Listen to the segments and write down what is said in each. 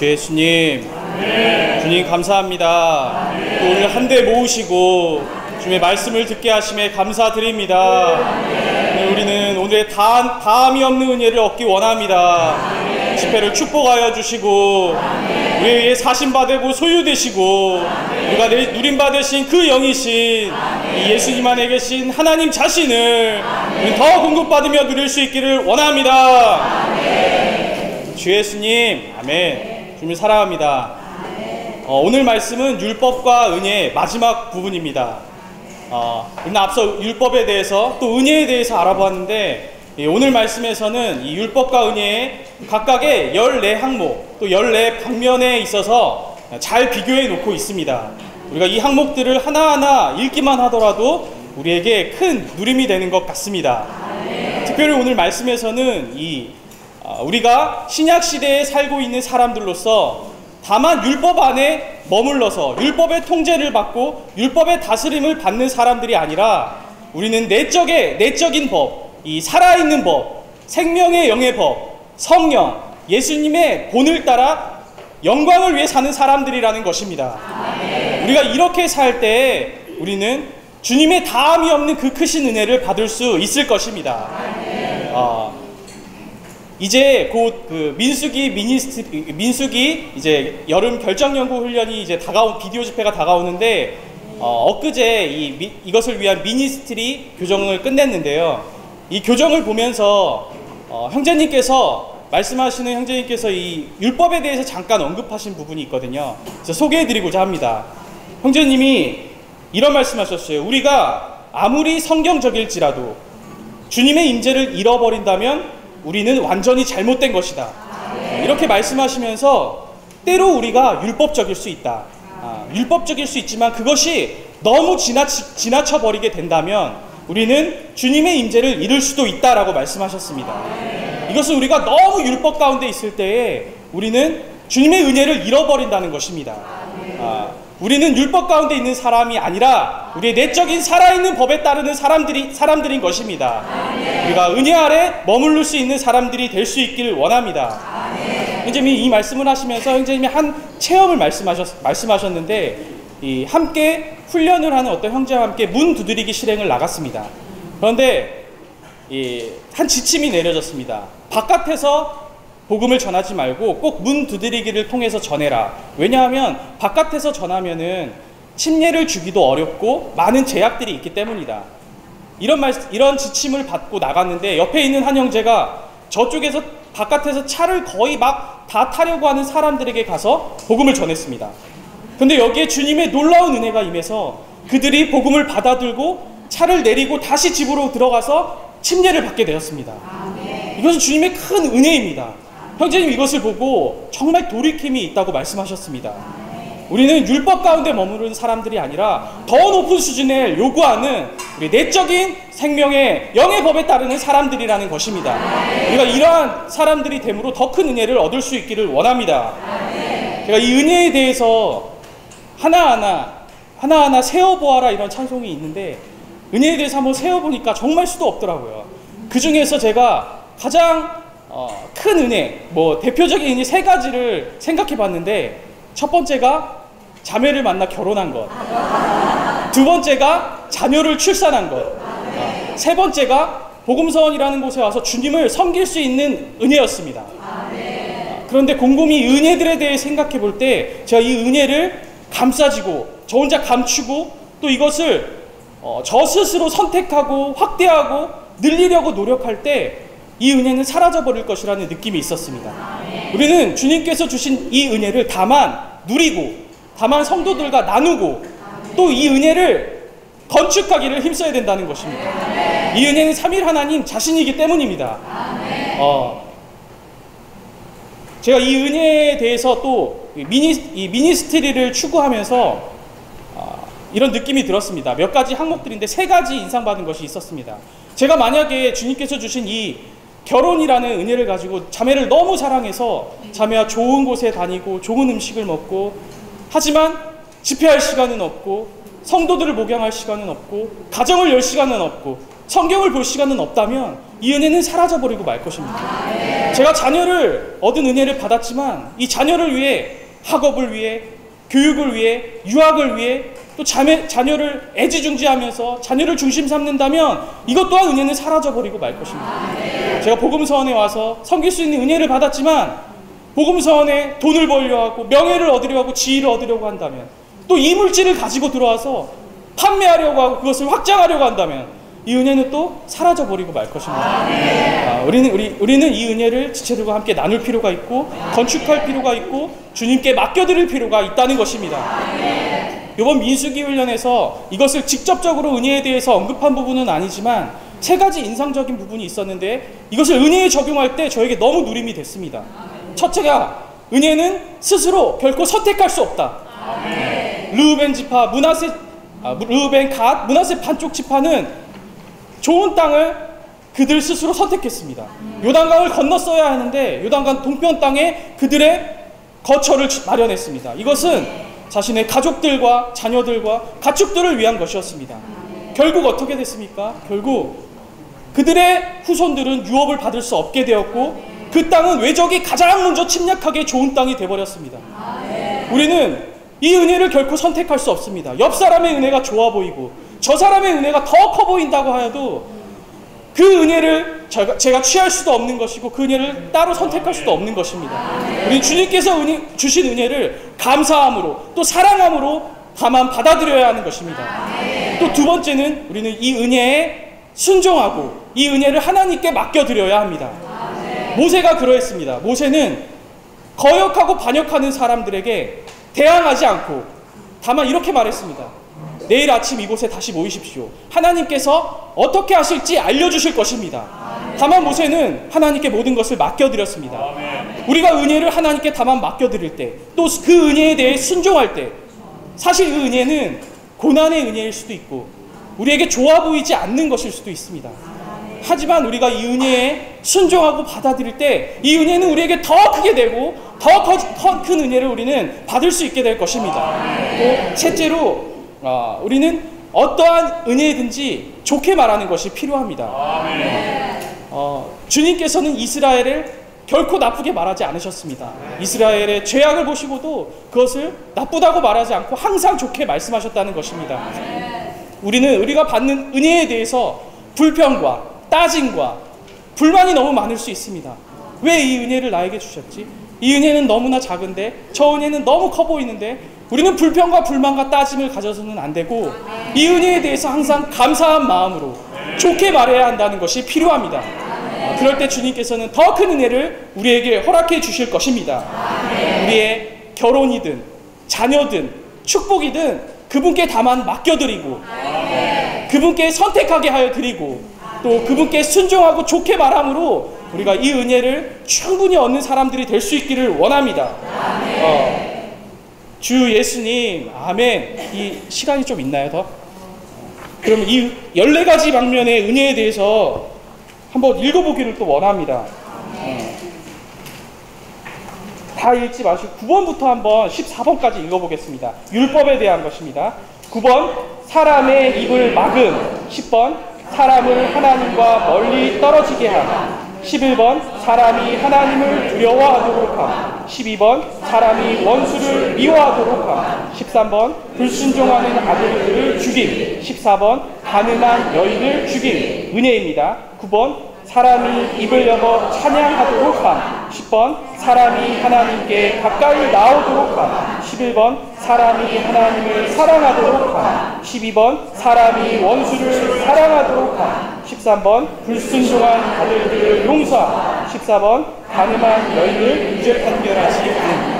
주 예수님, 주님 감사합니다. 또 오늘 한데 모으시고 주님의 말씀을 듣게 하심에 감사드립니다. 우리는 오늘의 다함이 없는 은혜를 얻기 원합니다. 집회를 축복하여 주시고 우리에 의해 사심받고 소유되시고 우리가 누림받으신 그 영이신 이 예수님 안에 계신 하나님 자신을 더 공급받으며 누릴 수 있기를 원합니다. 주 예수님, 아멘. 주님 사랑합니다. 오늘 말씀은 율법과 은혜의 마지막 부분입니다. 우리는 앞서 율법에 대해서 또 은혜에 대해서 알아보았는데 오늘 말씀에서는 이 율법과 은혜의 각각의 14항목 또 14방면에 있어서 잘 비교해 놓고 있습니다. 우리가 이 항목들을 하나하나 읽기만 하더라도 우리에게 큰 누림이 되는 것 같습니다. 특별히 오늘 말씀에서는 우리가 신약시대에 살고 있는 사람들로서 다만 율법 안에 머물러서 율법의 통제를 받고 율법의 다스림을 받는 사람들이 아니라 우리는 내적인 법, 이 살아있는 법, 생명의 영의 법, 성령, 예수님의 본을 따라 영광을 위해 사는 사람들이라는 것입니다. 우리가 이렇게 살 때 우리는 주님의 다함이 없는 그 크신 은혜를 받을 수 있을 것입니다. 이제 곧 그 민수기 이제 여름 결정연구 훈련이 이제 비디오 집회가 다가오는데 엊그제 이것을 위한 미니스트리 교정을 끝냈는데요. 이 교정을 보면서 말씀하시는 형제님께서 이 율법에 대해서 잠깐 언급하신 부분이 있거든요. 그래서 소개해드리고자 합니다. 형제님이 이런 말씀하셨어요. 우리가 아무리 성경적일지라도 주님의 임재를 잃어버린다면 우리는 완전히 잘못된 것이다. 이렇게 말씀하시면서 때로 우리가 율법적일 수 있다. 율법적일 수 있지만 그것이 너무 지나쳐버리게 된다면 우리는 주님의 임재를 잃을 수도 있다라고 말씀하셨습니다. 이것은 우리가 너무 율법 가운데 있을 때에 우리는 주님의 은혜를 잃어버린다는 것입니다. 우리는 율법 가운데 있는 사람이 아니라 우리의 내적인 살아있는 법에 따르는 사람들인 것입니다. 우리가 은혜 아래 머무를 수 있는 사람들이 될 수 있기를 원합니다. 형제님이 이 말씀을 하시면서 형제님이 한 체험을 말씀하셨는데 함께 훈련을 하는 어떤 형제와 함께 문 두드리기 실행을 나갔습니다. 그런데 한 지침이 내려졌습니다. 바깥에서 복음을 전하지 말고 꼭 문 두드리기를 통해서 전해라. 왜냐하면 바깥에서 전하면은 침례를 주기도 어렵고 많은 제약들이 있기 때문이다. 이런 지침을 받고 나갔는데 옆에 있는 한 형제가 저쪽에서 바깥에서 차를 거의 막 다 타려고 하는 사람들에게 가서 복음을 전했습니다. 근데 여기에 주님의 놀라운 은혜가 임해서 그들이 복음을 받아들고 차를 내리고 다시 집으로 들어가서 침례를 받게 되었습니다. 이것은 주님의 큰 은혜입니다. 형제님 이것을 보고 정말 돌이킴이 있다고 말씀하셨습니다. 우리는 율법 가운데 머무르는 사람들이 아니라 더 높은 수준을 요구하는 우리 내적인 생명의 영의 법에 따르는 사람들이라는 것입니다. 우리가 이러한 사람들이 됨으로 더 큰 은혜를 얻을 수 있기를 원합니다. 제가 이 은혜에 대해서 하나하나 세어보아라 이런 찬송이 있는데 은혜에 대해서 한번 세어보니까 정말 수도 없더라고요. 그 중에서 제가 가장 큰 은혜, 대표적인 은혜 3가지를 생각해 봤는데 첫 번째가 자매를 만나 결혼한 것, 두 번째가 자녀를 출산한 것, 세 번째가 복음서원이라는 곳에 와서 주님을 섬길 수 있는 은혜였습니다. 그런데 곰곰이 이 은혜들에 대해 생각해 볼 때 제가 이 은혜를 감싸지고 저 혼자 감추고 또 이것을 저 스스로 선택하고 확대하고 늘리려고 노력할 때 이 은혜는 사라져버릴 것이라는 느낌이 있었습니다. 우리는 주님께서 주신 이 은혜를 다만 누리고 다만 성도들과 나누고 또 이 은혜를 건축하기를 힘써야 된다는 것입니다. 이 은혜는 삼일 하나님 자신이기 때문입니다. 제가 이 은혜에 대해서 또 미니스트리를 추구하면서 이런 느낌이 들었습니다. 몇 가지 항목들인데 3가지 인상받은 것이 있었습니다. 제가 만약에 주님께서 주신 이 결혼이라는 은혜를 가지고 자매를 너무 사랑해서 자매와 좋은 곳에 다니고 좋은 음식을 먹고 하지만 집회할 시간은 없고 성도들을 목양할 시간은 없고 가정을 열 시간은 없고 성경을 볼 시간은 없다면 이 은혜는 사라져버리고 말 것입니다. 제가 자녀를 얻은 은혜를 받았지만 이 자녀를 위해 학업을 위해 교육을 위해 유학을 위해 또 자녀를 애지중지하면서 자녀를 중심 삼는다면 이것 또한 은혜는 사라져버리고 말 것입니다. 제가 복음서원에 와서 섬길 수 있는 은혜를 받았지만 복음서원에 돈을 벌려 하고 명예를 얻으려 하고 지위를 얻으려고 한다면 또 이물질을 가지고 들어와서 판매하려고 하고 그것을 확장하려고 한다면 이 은혜는 또 사라져버리고 말 것입니다. 우리는 이 은혜를 지체들과 함께 나눌 필요가 있고 건축할 필요가 있고 주님께 맡겨드릴 필요가 있다는 것입니다. 이번 민수기 훈련에서 이것을 직접적으로 은혜에 대해서 언급한 부분은 아니지만 세 가지 인상적인 부분이 있었는데 이것을 은혜에 적용할 때 저에게 너무 누림이 됐습니다. 첫째가 은혜는 스스로 결코 선택할 수 없다. 르우벤 지파, 르우벤, 갓, 므낫세 반쪽 지파는 좋은 땅을 그들 스스로 선택했습니다. 요단강을 건넜어야 하는데 요단강 동편 땅에 그들의 거처를 마련했습니다. 이것은 자신의 가족들과 자녀들과 가축들을 위한 것이었습니다. 결국 어떻게 됐습니까? 결국 그들의 후손들은 유업을 받을 수 없게 되었고 그 땅은 외적이 가장 먼저 침략하기에 좋은 땅이 되어버렸습니다. 우리는 이 은혜를 결코 선택할 수 없습니다. 옆 사람의 은혜가 좋아 보이고 저 사람의 은혜가 더 커 보인다고 하여도 그 은혜를 제가 취할 수도 없는 것이고 그 은혜를 따로 선택할 수도 없는 것입니다. 우리 주님께서 주신 은혜를 감사함으로 또 사랑함으로 다만 받아들여야 하는 것입니다. 또 두 번째는 우리는 이 은혜에 순종하고 이 은혜를 하나님께 맡겨드려야 합니다. 모세가 그러했습니다. 모세는 거역하고 반역하는 사람들에게 대항하지 않고 다만 이렇게 말했습니다. 내일 아침 이곳에 다시 모이십시오. 하나님께서 어떻게 하실지 알려주실 것입니다. 다만 모세는 하나님께 모든 것을 맡겨드렸습니다. 우리가 은혜를 하나님께 다만 맡겨드릴 때 또 그 은혜에 대해 순종할 때 사실 그 은혜는 고난의 은혜일 수도 있고 우리에게 좋아 보이지 않는 것일 수도 있습니다. 하지만 우리가 이 은혜에 순종하고 받아들일 때 이 은혜는 우리에게 더 크게 되고 더 큰 은혜를 우리는 받을 수 있게 될 것입니다. 또 셋째로 우리는 어떠한 은혜든지 좋게 말하는 것이 필요합니다. 주님께서는 이스라엘을 결코 나쁘게 말하지 않으셨습니다. 이스라엘의 죄악을 보시고도 그것을 나쁘다고 말하지 않고 항상 좋게 말씀하셨다는 것입니다. 우리가 받는 은혜에 대해서 불평과 따짐과 불만이 너무 많을 수 있습니다. 왜 이 은혜를 나에게 주셨지? 이 은혜는 너무나 작은데 저 은혜는 너무 커 보이는데 우리는 불평과 불만과 따짐을 가져서는 안 되고 이 은혜에 대해서 항상 감사한 마음으로 좋게 말해야 한다는 것이 필요합니다. 그럴 때 주님께서는 더 큰 은혜를 우리에게 허락해 주실 것입니다. 우리의 결혼이든 자녀든 축복이든 그분께 다만 맡겨드리고 그분께 선택하게 하여 드리고 또 그분께 순종하고 좋게 말함으로 우리가 이 은혜를 충분히 얻는 사람들이 될 수 있기를 원합니다. 주 예수님, 아멘. 이 시간이 좀 있나요, 더? 그럼 이 14가지 방면의 은혜에 대해서 한번 읽어보기를 또 원합니다. 다 읽지 마시고 9번부터 한번 14번까지 읽어보겠습니다. 율법에 대한 것입니다. 9번, 사람의 입을 막음. 10번, 사람을 하나님과 멀리 떨어지게 함. 11번, 사람이 하나님을 두려워하도록 함. 12번, 사람이 원수를 미워하도록 함. 13번, 불순종하는 아들들을 죽임. 14번, 가늠한 여인을 죽임. 은혜입니다. 9번, 사람이 입을 여어 찬양하도록 함. 10번, 사람이 하나님께 가까이 나오도록 함. 11번, 사람이 하나님을 사랑하도록 함. 12번, 사람이 원수를 사랑하도록 함. 13번, 불순종한 아들들을 용서함. 14번, 가늠한 여인을 유죄 판결하시기 바랍니다.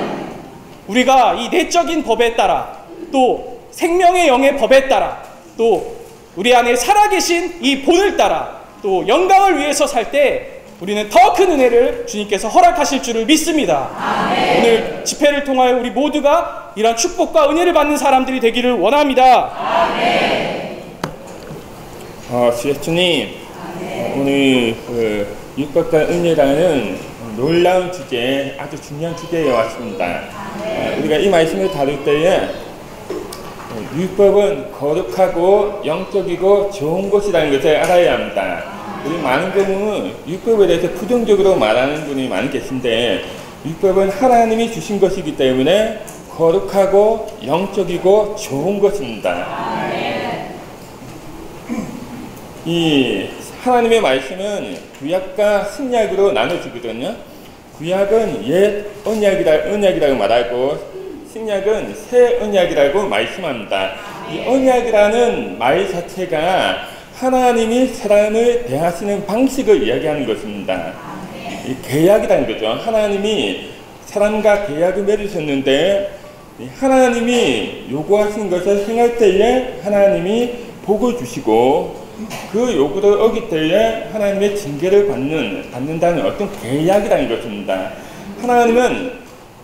우리가 이 내적인 법에 따라 또 생명의 영의 법에 따라 또 우리 안에 살아계신 이 본을 따라 또 영광을 위해서 살 때 우리는 더 큰 은혜를 주님께서 허락하실 줄을 믿습니다. 아멘. 오늘 집회를 통하여 우리 모두가 이러한 축복과 은혜를 받는 사람들이 되기를 원합니다. 아멘. 주 예수님, 오늘 율법과 은혜라는 놀라운 주제, 아주 중요한 주제에 왔습니다. 우리가 이 말씀을 다룰 때에 율법은 거룩하고 영적이고 좋은 것이라는 것을 알아야 합니다. 우리 많은 경우 율법에 대해서 부정적으로 말하는 분이 많이 계신데 율법은 하나님이 주신 것이기 때문에 거룩하고 영적이고 좋은 것입니다. 이 하나님의 말씀은 구약과 신약으로 나눠지거든요. 구약은 옛 언약이라고 말하고 신약은 새 언약이라고 말씀합니다. 이 언약이라는 말 자체가 하나님이 사람을 대하시는 방식을 이야기하는 것입니다. 이 계약이라는 거죠. 하나님이 사람과 계약을 맺으셨는데 하나님이 요구하신 것을 행할 때에 하나님이 복을 주시고 그 요구를 어길 때에 하나님의 징계를 받는다는 어떤 계약이라는 것입니다. 하나님은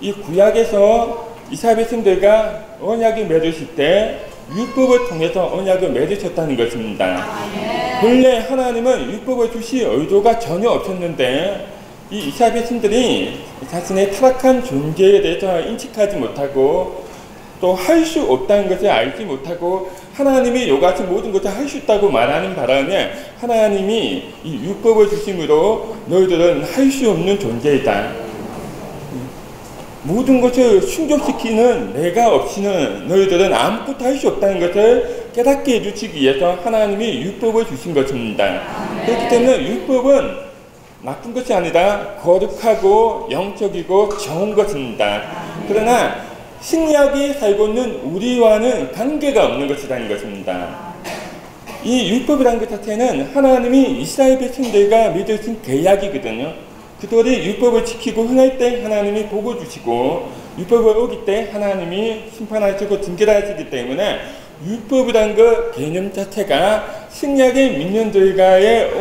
이 구약에서 이스라엘 백성들과 언약을 맺으실 때 율법을 통해서 언약을 맺으셨다는 것입니다. 본래 하나님은 율법을 주실 의도가 전혀 없었는데 이 이스라엘 백성들이 자신의 타락한 존재에 대해서 인식하지 못하고 또 할 수 없다는 것을 알지 못하고 하나님이 요같은 모든 것을 할 수 있다고 말하는 바람에 하나님이 이 율법을 주심으로 너희들은 할 수 없는 존재이다. 모든 것을 충족시키는 내가 없이는 너희들은 아무것도 할 수 없다는 것을 깨닫게 해주시기 위해서 하나님이 율법을 주신 것입니다. 그렇기 때문에 율법은 나쁜 것이 아니라 거룩하고 영적이고 좋은 것입니다. 그러나 신약이 살고 있는 우리와는 관계가 없는 것이라는 것입니다. 이 율법이라는 것 자체는 하나님이 이스라엘 백성들과 맺으신 계약이거든요. 그들이 율법을 지키고 행할 때 하나님이 복을 주시고 율법을 어길 때 하나님이 심판하시고 징계를 하시기 때문에 율법이라는 그 개념 자체가 신약의 민년들과의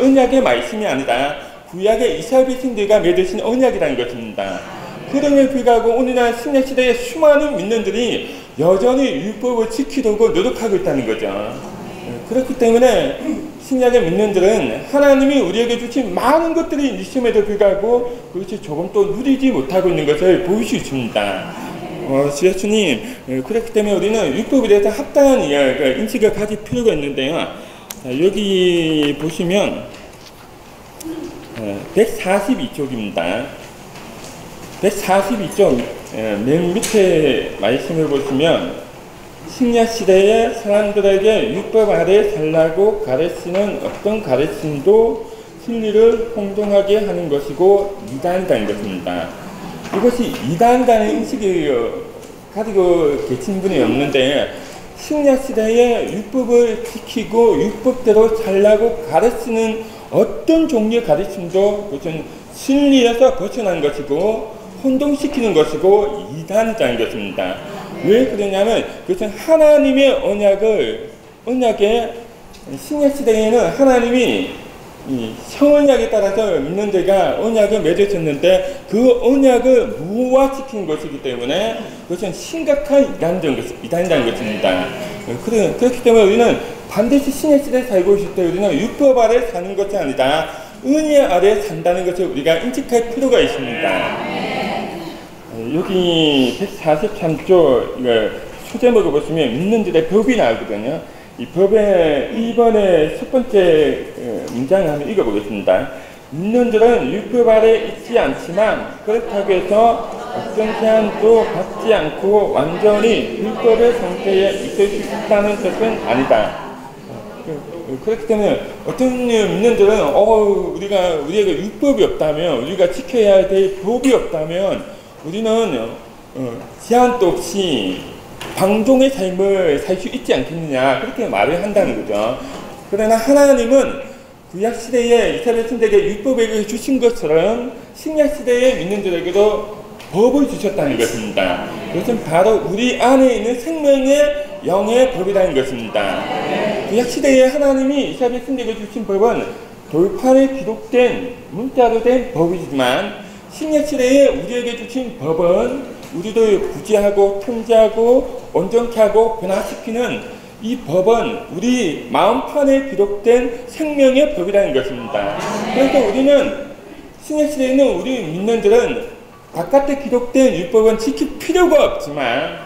언약의 말씀이 아니라 구약의 이스라엘 백성들과 맺으신 언약이라는 것입니다. 그럼에 불구하고 오늘날 신약시대의 수많은 민년들이 여전히 율법을 지키려고 노력하고 있다는 거죠. 그렇기 때문에 신약의 민년들은 하나님이 우리에게 주신 많은 것들이 있음에도 불구하고 그것이 조금 또 누리지 못하고 있는 것을 보일 수 있습니다. 주 예수님, 그렇기 때문에 우리는 율법에 대해서 합당한 인식을 가질 필요가 있는데요. 여기 보시면 142쪽입니다. 142쪽 맨 밑에 말씀을 보시면 신약시대의 사람들에게 율법 아래 살라고 가르치는 어떤 가르침도 진리를 혼동하게 하는 것이고 이단이라는 것입니다. 이것이 이단이라는 인식을 가지고 계신 분이 없는데 신약시대에 율법을 지키고 율법대로 살라고 가르치는 어떤 종류의 가르침도 그것은 진리에서 벗어난 것이고 혼동시키는 것이고 이단이라는 것입니다. 왜 그러냐면 그것은 하나님의 언약의 신약시대에는 하나님이 이 성언약에 따라서 민년들과 언약을 맺으셨는데 그 언약을 무효화시킨 것이기 때문에 그것은 심각한 이단이라는 것입니다. 그렇기 때문에 우리는 반드시 신약시대에 살고 있을 때 우리는 율법 아래 사는 것이 아니라 은혜 아래 산다는 것을 우리가 인식할 필요가 있습니다. 여기 143조 소제목을 보시면 민년들의 법이 나오거든요. 이 법의 2번의 첫 번째 문장을 한번 읽어보겠습니다. 민년들은 율법 아래 있지 않지만 그렇다고 해서 어떤 제한도 받지 않고 완전히 율법의 상태에 있을 수 있다는 것은 아니다. 그렇기 때문에 어떤 민년들은 우리에게 율법이 없다면 우리가 지켜야 될 법이 없다면 우리는 제한도 없이 방종의 삶을 살 수 있지 않겠느냐 그렇게 말을 한다는 거죠. 그러나 하나님은 구약시대에 이스라엘 백성들에게 율법을 주신 것처럼 신약시대의 민년들에게도 법을 주셨다는 것입니다. 그것은 바로 우리 안에 있는 생명의 영의 법이라는 것입니다. 구약시대에 하나님이 이스라엘 백성들에게 주신 법은 돌판에 기록된 문자로 된 법이지만 신약시대에 우리에게 주신 법은 우리를 구제하고 통제하고 온전케 하고 변화시키는 이 법은 우리 마음판에 기록된 생명의 법이라는 것입니다. 그래서 우리는 신약시대에 있는 우리 민년들은 바깥에 기록된 율법은 지킬 필요가 없지만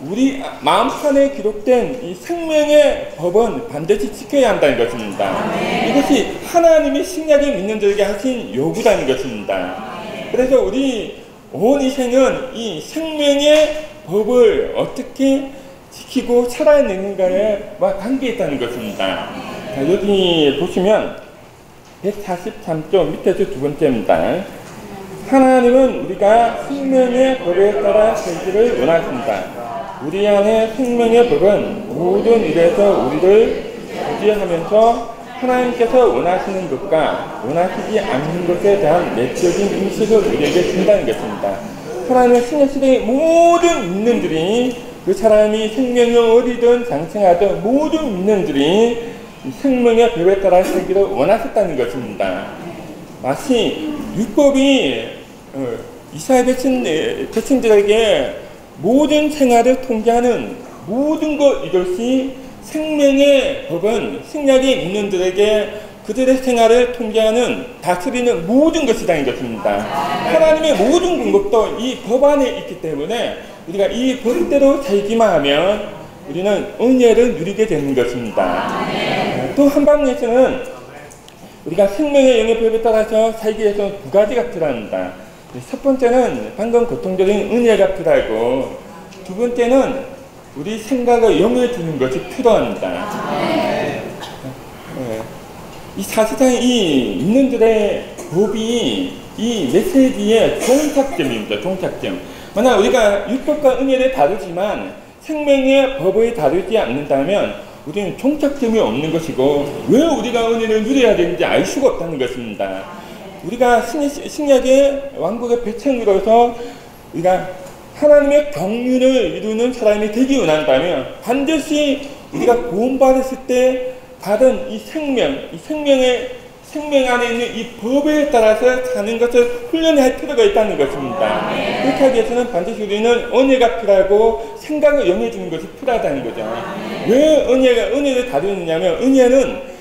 우리 마음판에 기록된 이 생명의 법은 반드시 지켜야 한다는 것입니다. 이것이 하나님이 신약에 믿는 자에게 하신 요구라는 것입니다. 그래서 우리 온 인생은 이 생명의 법을 어떻게 지키고 살아내는가에 관계 있다는 것입니다. 자, 여기 보시면 143쪽 밑에서 두 번째입니다. 하나님은 우리가 생명의 법에 따라 살기를 원하신다. 우리 안에 생명의 법은 모든 일에서 우리를 구제하면서 하나님께서 원하시는 것과 원하시지 않는 것에 대한 내적인 인식을 우리에게 준다는 것입니다. 하나님은 신약시대의 모든 믿는들이 그 사람이 생명이 어디든 장생하든 모든 믿는들이 생명의 법에 따라 살기를 원하셨다는 것입니다. 마치 율법이 이스라엘 백성들에게 모든 생활을 통제하는 모든 것 이것이 생명의 법은 신약의 믿는들에게 그들의 생활을 통제하는 다스리는 모든 것이라는 것입니다. 하나님의 모든 공급도 이 법 안에 있기 때문에 우리가 이 법대로 살기만 하면 우리는 은혜를 누리게 되는 것입니다. 또 한방에서는 우리가 생명의 영역법에 따라서 살기 위해서 두 가지가 필요합니다. 첫 번째는 방금 고통적인 은혜가 필요하고 두 번째는 우리 생각을 영해주는 것이 필요합니다. 이 사실상 이 믿는들의 법이 이 메시지의 종착점입니다. 종착점. 만약 우리가 율법과 은혜를 다루지만 생명의 법을 다루지 않는다면 우리는 종착점이 없는 것이고 왜 우리가 은혜를 누려야 되는지 알 수가 없다는 것입니다. 우리가 신약의 왕국의 백성으로서 우리가 하나님의 경륜을 이루는 사람이 되기 원한다면 반드시 우리가 구원받았을 때 받은 이 생명 안에 있는 이 법에 따라서 사는 것을 훈련할 필요가 있다는 것입니다. 그렇게 하기 위해서는 반드시 우리는 은혜가 필요하고 생각을 영해주는 것이 필요하다는 거죠. 왜 은혜를 다루느냐면 은혜는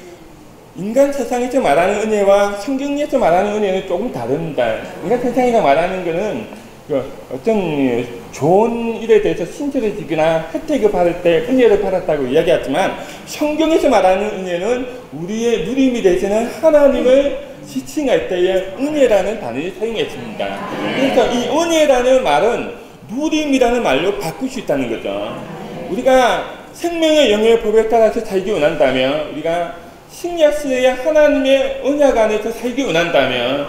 인간 세상에서 말하는 은혜와 성경에서 말하는 은혜는 조금 다릅니다. 인간 세상에서 말하는 것은 어떤 좋은 일에 대해서 친절해지거나 혜택을 받을 때 은혜를 받았다고 이야기하지만 성경에서 말하는 은혜는 우리의 누림이 되시는 하나님을 지칭할 때에 은혜라는 단어를 사용했습니다. 그래서 이 은혜라는 말은 누림이라는 말로 바꿀 수 있다는 거죠. 우리가 생명의 영의 법에 따라서 살기 원한다면 우리가 신약시대의 하나님의 언약 안에서 살기 원한다면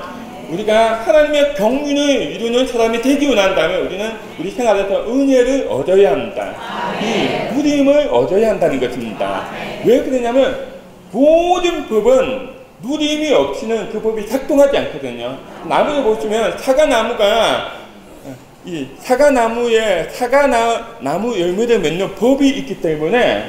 우리가 하나님의 경륜을 이루는 사람이 되기 원한다면 우리는 우리 생활에서 은혜를 얻어야 합니다. 이 누림을 얻어야 한다는 것입니다. 왜 그러냐면 모든 법은 누림이 없이는 그 법이 작동하지 않거든요. 나무를 보시면 사과나무가 이 사과나무에 사과나무 열매를 맺는 법이 있기 때문에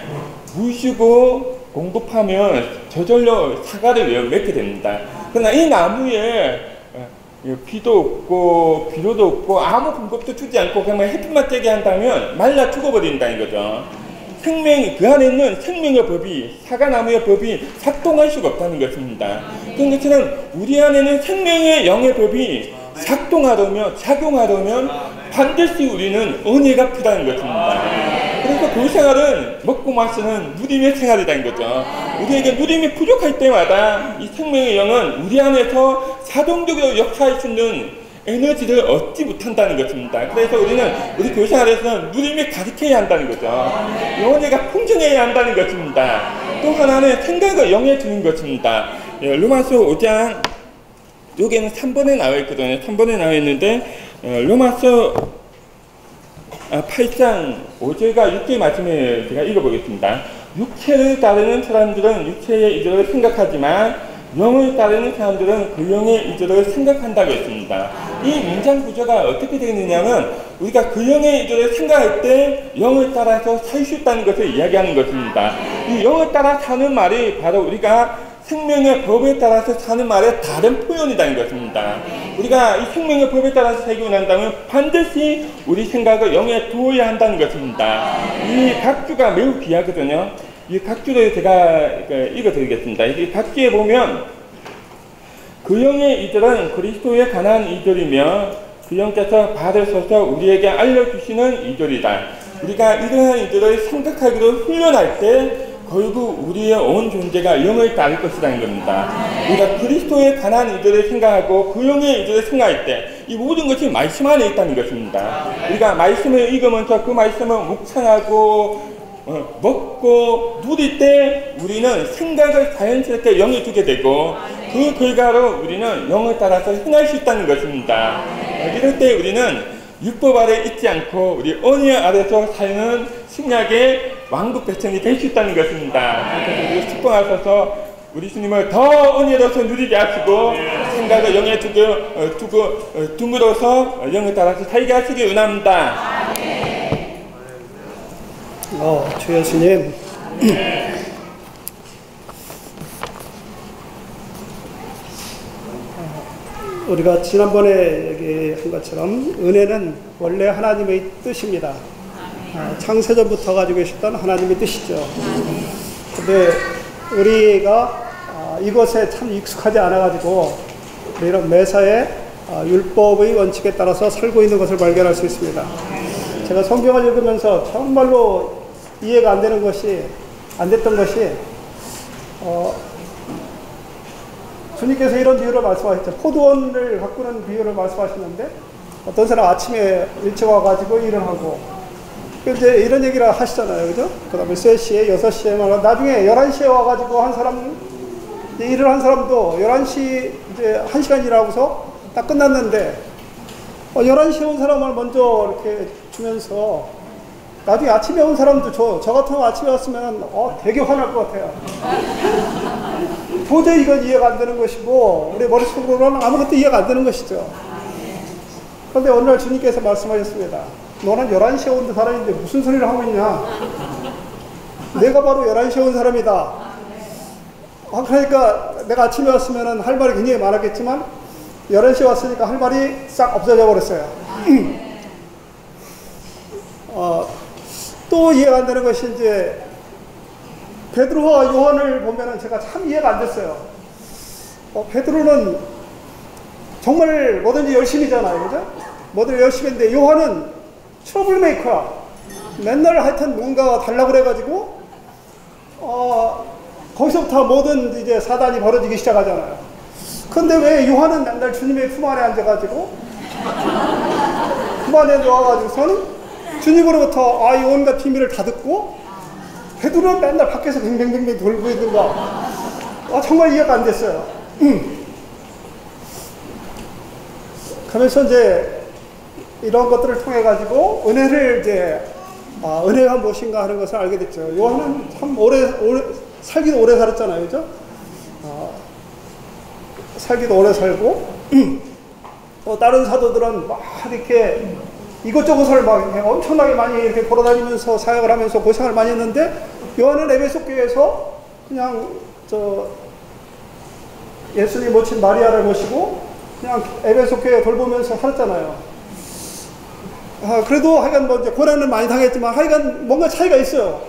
무시고 공급하면 저절로 사과를 맺게 됩니다. 그러나 이 나무에 비도 없고 비료도 없고 아무 공급도 주지 않고 그냥 햇빛만 쬐게 한다면 말라 죽어버린다는 거죠. 그 안에 있는 생명의 법이 사과나무의 법이 작동할 수가 없다는 것입니다. 그런 것처럼 우리 안에는 생명의 영의 법이 작용하려면 반드시 우리는 은혜가 필요한 것입니다. 그래서 그 생활은 먹고 마시는 누림의 생활이라는 거죠. 우리에게 누림이 부족할 때마다 이 생명의 영은 우리 안에서 자동적으로 역사할 수 있는 에너지를 얻지 못한다는 것입니다. 그래서 우리는 우리 교회 생활에서는 누림을 가득해야 한다는 거죠. 은혜가 풍성해야 한다는 것입니다. 또 하나는 생각을 영해주는 것입니다. 로마서 5장 여기에는 3번에 나와 있거든요. 3번에 나와 있는데 로마서 8장 5절과 6절 말씀을 제가 읽어보겠습니다. 육체를 따르는 사람들은 육체의 이들을 생각하지만 영을 따르는 사람들은 그 영의 이들을 생각한다고 했습니다. 이 문장 구조가 어떻게 되느냐면 우리가 그 영의 이들을 생각할 때 영을 따라서 살 수 있다는 것을 이야기하는 것입니다. 이 영을 따라 사는 말이 바로 우리가 생명의 법에 따라서 사는 말의 다른 표현이라는 것입니다. 우리가 이 생명의 법에 따라서 살기 원한다면 반드시 우리 생각을 영에 두어야 한다는 것입니다. 이 각주가 매우 귀하거든요. 이 각주를 제가 읽어드리겠습니다. 이 각주에 보면 그 영의 이들은 그리스도에 관한 이들이며 그 영께서 받으셔서 우리에게 알려주시는 이들이다. 우리가 이러한 이들을 생각하기로 훈련할 때 결국 우리의 온 존재가 영을 따를 것이라는 겁니다. 우리가 그리스도에 관한 이들을 생각하고 그 영의 이들을 생각할 때 이 모든 것이 말씀 안에 있다는 것입니다. 우리가 말씀을 읽으면서 그 말씀을 묵상하고 먹고 누릴 때 우리는 생각을 자연스럽게 영에 두게 되고 그 결과로 우리는 영을 따라서 행할 수 있다는 것입니다. 이럴 때 우리는 율법 아래 있지 않고 우리 언약 아래서 사는 신약의 왕국 백성이 될 수 있다는 것입니다. 그래서 우리 축복하셔서 우리 주님을 더 언약으로서 누리게 하시고 생각을 영에 둠으로써 영을 따라서 살게 하시기 원합니다. 주 예수님, 우리가 지난번에 얘기한 것처럼 은혜는 원래 하나님의 뜻입니다. 창세전부터 가지고 계셨던 하나님의 뜻이죠. 근데 우리가 이것에 참 익숙하지 않아가지고 이런 매사에 율법의 원칙에 따라서 살고 있는 것을 발견할 수 있습니다. 제가 성경을 읽으면서 정말로 이해가 안 됐던 것이 주님께서 이런 비유를 말씀하셨죠. 포도원을 가꾸는 비유를 말씀하시는데 어떤 사람 아침에 일찍 와가지고 일을 하고 이제 이런 얘기를 하시잖아요. 그죠? 그 다음에 3시에 6시에 막 나중에 11시에 와가지고 한 사람 일을 한 사람도 11시 이제 1시간 일하고서 딱 끝났는데 11시에 온 사람을 먼저 이렇게 주면서 나중에 아침에 온 사람도 저 같은 아침에 왔으면 되게 화날 것 같아요. 도저히 이건 이해가 안 되는 것이고 우리 머릿속으로는 아무것도 이해가 안 되는 것이죠. 그런데 어느 날 주님께서 말씀하셨습니다. 너는 11시에 온 사람인데 무슨 소리를 하고 있냐. 내가 바로 11시에 온 사람이다. 그러니까 내가 아침에 왔으면 할 말이 굉장히 많았겠지만 11시에 왔으니까 할 말이 싹 없어져 버렸어요. 또 이해가 안 되는 것이 이제 베드로와 요한을 보면은 제가 참 이해가 안 됐어요. 베드로는 정말 뭐든지 열심히잖아요. 그죠? 뭐든지 열심히 했는데 요한은 트러블 메이커야. 맨날 하여튼 뭔가 달라고 그래가지고 거기서부터 모든 이제 사단이 벌어지기 시작하잖아요. 근데 왜 요한은 맨날 주님의 품 안에 앉아가지고 품 안에 누워가지고서는 주님으로부터 이 온갖 비밀을 다 듣고 베드로는 맨날 밖에서 뱅뱅뱅뱅 돌고 있는 거 정말 이해가 안 됐어요. 그러면서 이제 이런 것들을 통해 가지고 은혜를 이제 은혜가 무엇인가 하는 것을 알게 됐죠. 요한은 참 살기도 오래 살았잖아요, 그죠? 살기도 오래 살고 또 다른 사도들은 막 이렇게 이것저것을 막 엄청나게 많이 이렇게 돌아다니면서 사역을 하면서 고생을 많이 했는데 요한은 에베소 교회에서 그냥 예수님 모친 마리아를 모시고 그냥 에베소 교회 돌보면서 살았잖아요. 그래도 하여간 뭐 이제 고난을 많이 당했지만 하여간 뭔가 차이가 있어요.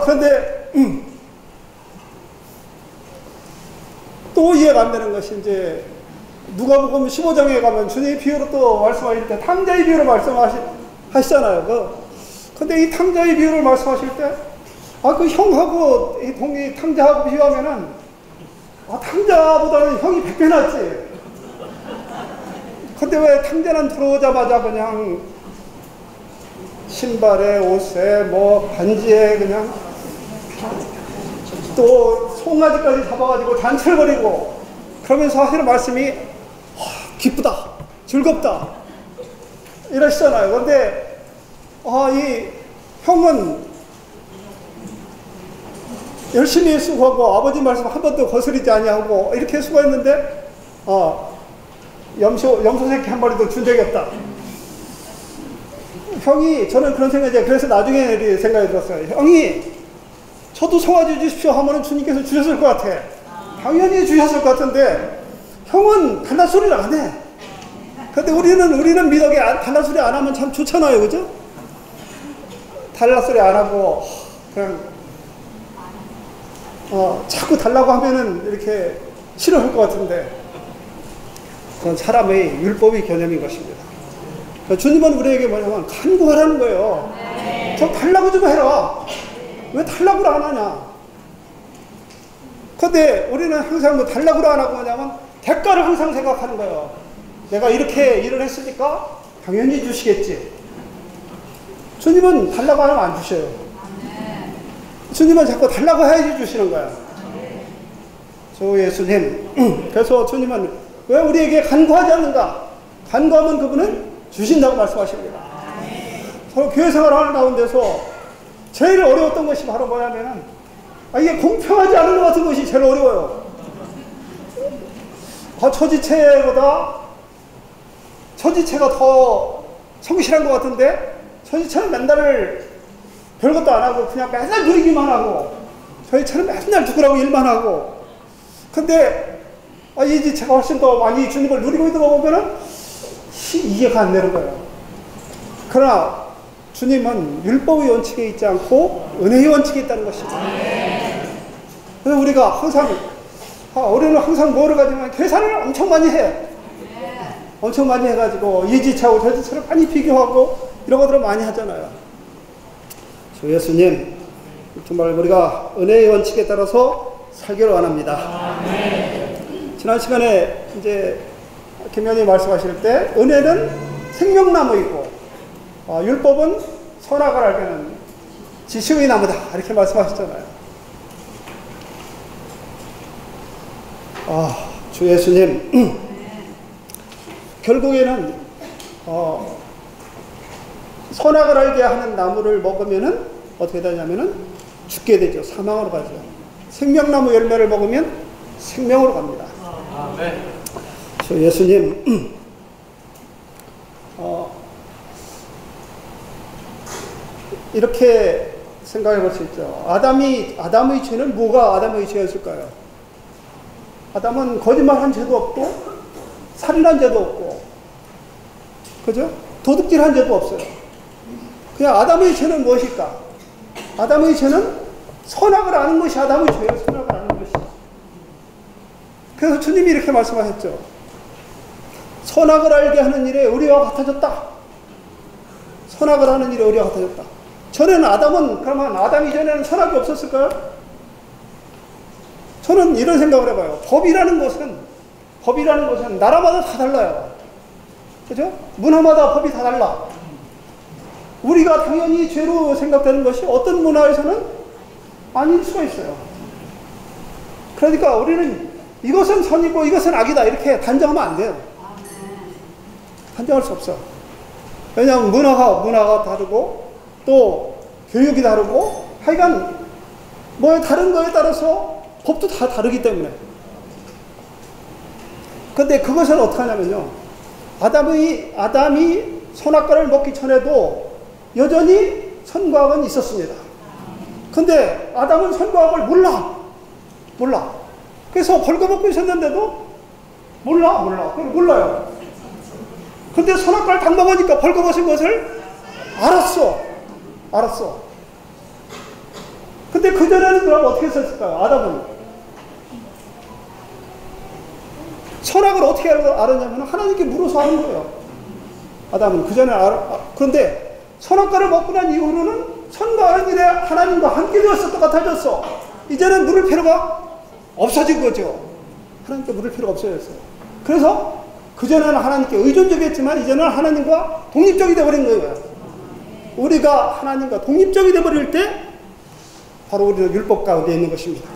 그런데 또 이해가 안 되는 것이 이제 누가복음 15장에 가면 주님이 비유로 또 말씀하실 때 탕자의 비유로 말씀하시잖아요. 근데 이 탕자의 비유를 말씀하실 때 그 형하고 이 동이 탕자하고 비유하면은 탕자보다는 형이 100배 낫지. 근데 왜 탕자는 들어오자마자 그냥 신발에 옷에 뭐 반지에 그냥 또 송아지까지 잡아가지고 단철거리고 그러면서 하시는 말씀이 기쁘다, 즐겁다 이러시잖아요. 그런데 이 형은 열심히 수고하고 아버지 말씀 한 번도 거스르지 아니하고 이렇게 수고했는데 염소새끼 한 마리도 준 적이 없다. 형이 저는 그런 생각이에요. 그래서 나중에 생각이 들었어요. 형이 저도 송아지 주십시오 하면은 주님께서 주셨을 것 같아. 당연히 주셨을 것 같은데 형은 달라 소리를 안 해. 근데 우리는 미덕에 달라 소리 안 하면 참 좋잖아요, 그죠? 달라 소리 안 하고 그냥 자꾸 달라고 하면은 이렇게 싫어할 것 같은데 그건 사람의 율법의 개념인 것입니다. 주님은 우리에게 뭐냐면 간구하라는 거예요. 저 달라고 좀 해라. 왜 달라고를 안 하냐? 근데 우리는 항상 뭐 달라고를 안 하고 뭐냐면 대가를 항상 생각하는 거예요. 내가 이렇게 일을 했으니까 당연히 주시겠지. 주님은 달라고 하면 안 주셔요. 주님은 자꾸 달라고 해야지 주시는 거야. 주 예수님. 그래서 주님은 왜 우리에게 간구하지 않는가? 간구하면 그분은 주신다고 말씀하십니다. 서로 교회 생활하는 가운데서 제일 어려웠던 것이 바로 뭐냐면은 이게 공평하지 않은 것 같은 것이 제일 어려워요. 처지체가 더 성실한 것 같은데 처지체는 맨날 별것도 안 하고 그냥 맨날 누리기만 하고 저희처럼 맨날 죽으라고 일만 하고 근데 이 지체가 훨씬 더 많이 주님을 누리고 있는 거 보면은 이해가 안 되는 거예요. 그러나 주님은 율법의 원칙에 있지 않고 은혜의 원칙에 있다는 것입니다. 그래서 우리는 항상 뭐를 가지면 계산을 엄청 많이 해. 엄청 많이 해가지고 이 지체하고 저 지체를 많이 비교하고 이런 것들을 많이 하잖아요. 주 예수님, 정말 우리가 은혜의 원칙에 따라서 살기를 원합니다. 지난 시간에 이제 김현이 말씀하실 때 은혜는 생명나무이고 율법은 선악을 알게는 지식의 나무다 이렇게 말씀하셨잖아요. 주 예수님 결국에는 선악을 알게 하는 나무를 먹으면은 어떻게 되냐면은 죽게 되죠. 사망으로 가죠. 생명나무 열매를 먹으면 생명으로 갑니다. 주 예수님 이렇게 생각해 볼 수 있죠. 아담의 죄는 뭐가 아담의 죄였을까요? 아담은 거짓말한 죄도 없고 살인한 죄도 없고 그죠? 도둑질한 죄도 없어요. 그냥 아담의 죄는 무엇일까? 아담의 죄는 선악을 아는 것이 아담의 죄예요. 선악을 아는 것이. 그래서 주님이 이렇게 말씀하셨죠. 선악을 알게 하는 일에 우리와 같아졌다. 선악을 하는 일에 우리와 같아졌다. 그러면 아담 이전에는 선악이 없었을까요? 저는 이런 생각을 해봐요. 법이라는 것은 나라마다 다 달라요. 그죠? 문화마다 법이 다 달라. 우리가 당연히 죄로 생각되는 것이 어떤 문화에서는 아닐 수가 있어요. 그러니까 우리는 이것은 선이고 이것은 악이다 이렇게 단정하면 안 돼요. 단정할 수 없어. 왜냐하면 문화가 다르고 또 교육이 다르고 하여간 다른 거에 따라서 법도 다 다르기 때문에. 근데 그것을 어떻게 하냐면요. 아담이 선악과를 먹기 전에도 여전히 선과 악은 있었습니다. 근데 아담은 선과 악을 몰라. 그래서 벌거벗고 있었는데도 몰라요. 근데 선악과를 딱 먹으니까 벌거벗은 것을 알았어. 근데 그전에는 그럼 어떻게 했었을까요? 아담은 선악을 어떻게 알았냐면 하나님께 물어서 아는 거예요. 아담은 그전에 그런데 선악과를 먹고 난 이후로는 선과 악의 일에 하나님과 함께 되었을 것 같아졌어. 이제는 물을 필요가 없어진 거죠. 하나님께 물을 필요가 없어졌어요. 그래서 그전에는 하나님께 의존적이었지만 이제는 하나님과 독립적이 되어버린 거예요. 우리가 하나님과 독립적이 되어버릴 때 바로 우리는 율법 가운데 있는 것입니다.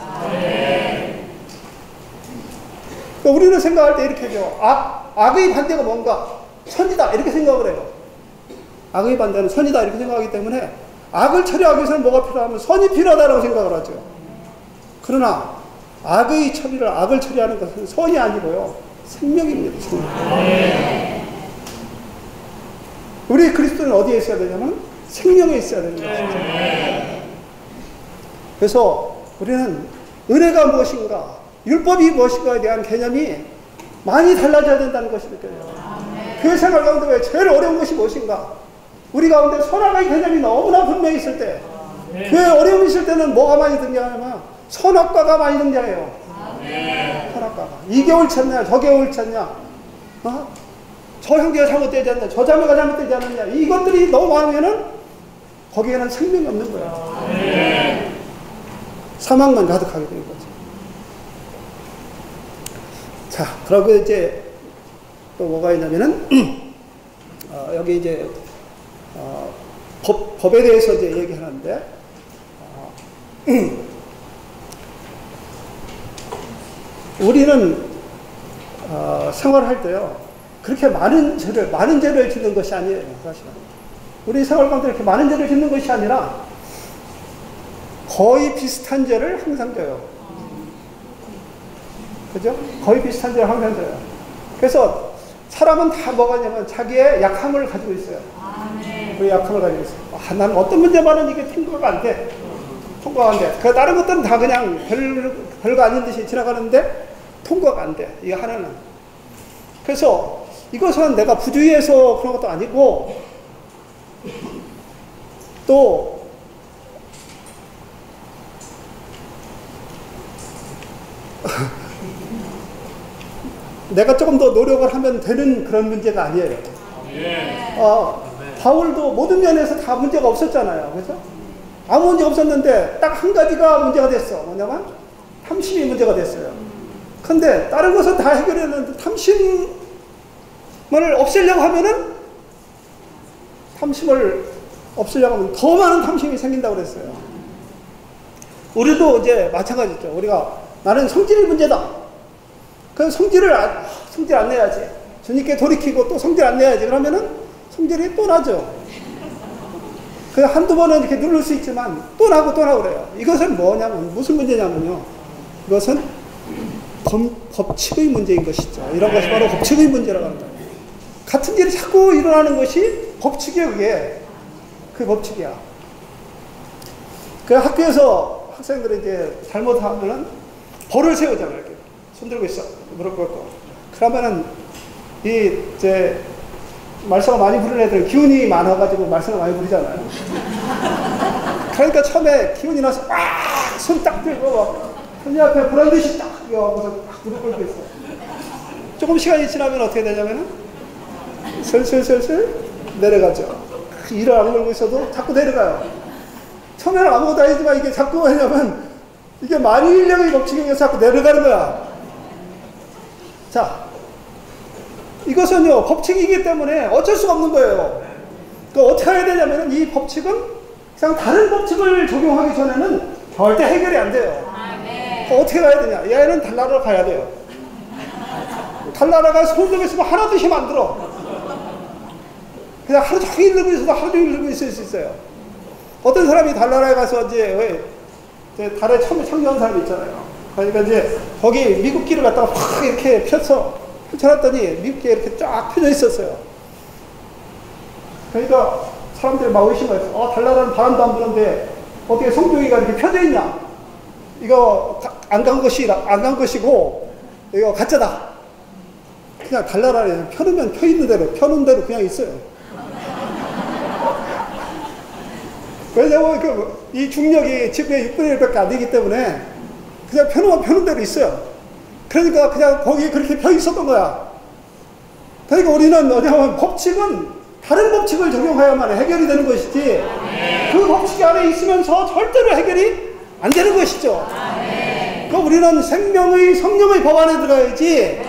그러니까 우리는 생각할 때 이렇게 해요. 악의 반대가 뭔가? 선이다 이렇게 생각을 해요. 악의 반대는 선이다 이렇게 생각하기 때문에 악을 처리하기 위해서는 뭐가 필요하면 선이 필요하다고 생각을 하죠. 그러나 악을 처리하는 것은 선이 아니고요. 생명입니다. 생명. 우리 그리스도는 어디에 있어야 되냐면 생명에 있어야 되는 것입니다. 그래서 우리는 은혜가 무엇인가, 율법이 무엇인가에 대한 개념이 많이 달라져야 된다는 것이 느껴져요. 교회 생활 가운데 제일 어려운 것이 무엇인가? 우리 가운데 선악의 개념이 너무나 분명히 있을 때, 교회에 어려움이 있을 때는 뭐가 많이 등장하냐면 선악과가 많이 등장해요. 선악과가. 이게 옳지 않냐, 저게 옳지 않냐. 저 형제가 잘못되지 않냐, 저 자매가 잘못되지 않느냐, 이것들이 너무 많으면은 거기에는 생명이 없는 거야. 사망만 가득하게 되는 거죠. 자, 그리고 이제 또 뭐가 있냐면은 여기 이제 법에 대해서 이제 얘기하는데 우리는 생활할 때요 그렇게 많은 죄를 짓는 것이 아니에요. 사실은 우리 생활 가운데 이렇게 많은 죄를 짓는 것이 아니라 거의 비슷한 죄를 항상 져요. 그죠? 거의 비슷한 죄를 항상 져요. 그래서 사람은 다 뭐가 있냐면 자기의 약함을 가지고 있어요. 그 약함을 가지고 있어요. 나는 어떤 문제만은 이게 통과가 안 돼. 통과가 안 돼. 그 다른 것들은 다 그냥 별거 아닌 듯이 지나가는데 통과가 안 돼. 이거 하나는. 그래서 이것은 내가 부주의해서 그런 것도 아니고 또 내가 조금 더 노력을 하면 되는 그런 문제가 아니에요. 바울도 모든 면에서 다 문제가 없었잖아요. 그죠? 아무 문제 없었는데 딱 한 가지가 문제가 됐어. 뭐냐면 탐심이 문제가 됐어요. 근데 다른 것은 다 해결했는데 탐심을 없애려고 하면은 더 많은 탐심이 생긴다고 그랬어요. 우리도 이제 마찬가지죠. 우리가 나는 성질이 문제다. 그럼 성질 안 내야지. 주님께 돌이키고 또 성질 안 내야지. 그러면은 성질이 또 나죠. 그 한두 번은 이렇게 누를 수 있지만 또 나고 그래요. 이것은 뭐냐면 무슨 문제냐면요. 이것은 법칙의 문제인 것이죠. 이런 것이 바로 법칙의 문제라고 합니다. 같은 일이 자꾸 일어나는 것이 법칙이에요. 그게 그 법칙이야. 그 학교에서 학생들이 이제 잘못하면은 벌을 세우잖아요. 이렇게 손 들고 있어. 무릎 꿇고. 그러면은 이제 말썽을 많이 부르는 애들 기운이 많아가지고 말썽을 많이 부르잖아요. 그러니까 처음에 기운이 나서 손 딱 들고 손님 앞에 보란 듯이 딱 하고서 무릎 꿇고 있어. 조금 시간이 지나면 어떻게 되냐면은 슬슬 내려가죠. 일을 안 걸고 있어도 자꾸 내려가요. 처음에는 아무것도 아니지만 이게 자꾸 하냐면 이게 만일력의 법칙에 의해서 자꾸 내려가는 거야. 자, 이것은요 법칙이기 때문에 어쩔 수가 없는 거예요. 그 어떻게 해야 되냐면은 이 법칙은 그냥 다른 법칙을 적용하기 전에는 절대 해결이 안 돼요. 어떻게 가야 되냐? 얘는 달나라로 가야 돼요. 달나라 가서 손 들고 있으면 하나도 힘 안 들어. 그냥 하루 종일 들고 있어도 하루 종일 들고 있을 수 있어요. 어떤 사람이 달나라에 가서 이제 달에 처음에 창조한 사람이 있잖아요. 그러니까 이제 거기 미국기를 갖다가 확 이렇게 펼쳐놨더니 미국기에 이렇게 쫙 펴져 있었어요. 그러니까 사람들이 막 의심해서 달나라는 바람도 안 부는데 어떻게 성조기가 이렇게 펴져 있냐? 이거 안 간 것이고 이거 가짜다. 그냥 달나라에 펴놓으면 펴있는 대로 펴놓은 대로 그냥 있어요. 왜냐면 이 중력이 지구의 6분의 1밖에 안 되기 때문에 그냥 펴놓으면 펴놓은 대로 있어요. 그러니까 그냥 거기에 그렇게 펴 있었던 거야. 그러니까 우리는 뭐냐면 법칙은 다른 법칙을 적용해야만 해결이 되는 것이지 그 법칙 안에 있으면서 절대로 해결이 안 되는 것이죠. 그러니까 우리는 생명의 성령의 법 안에 들어가야지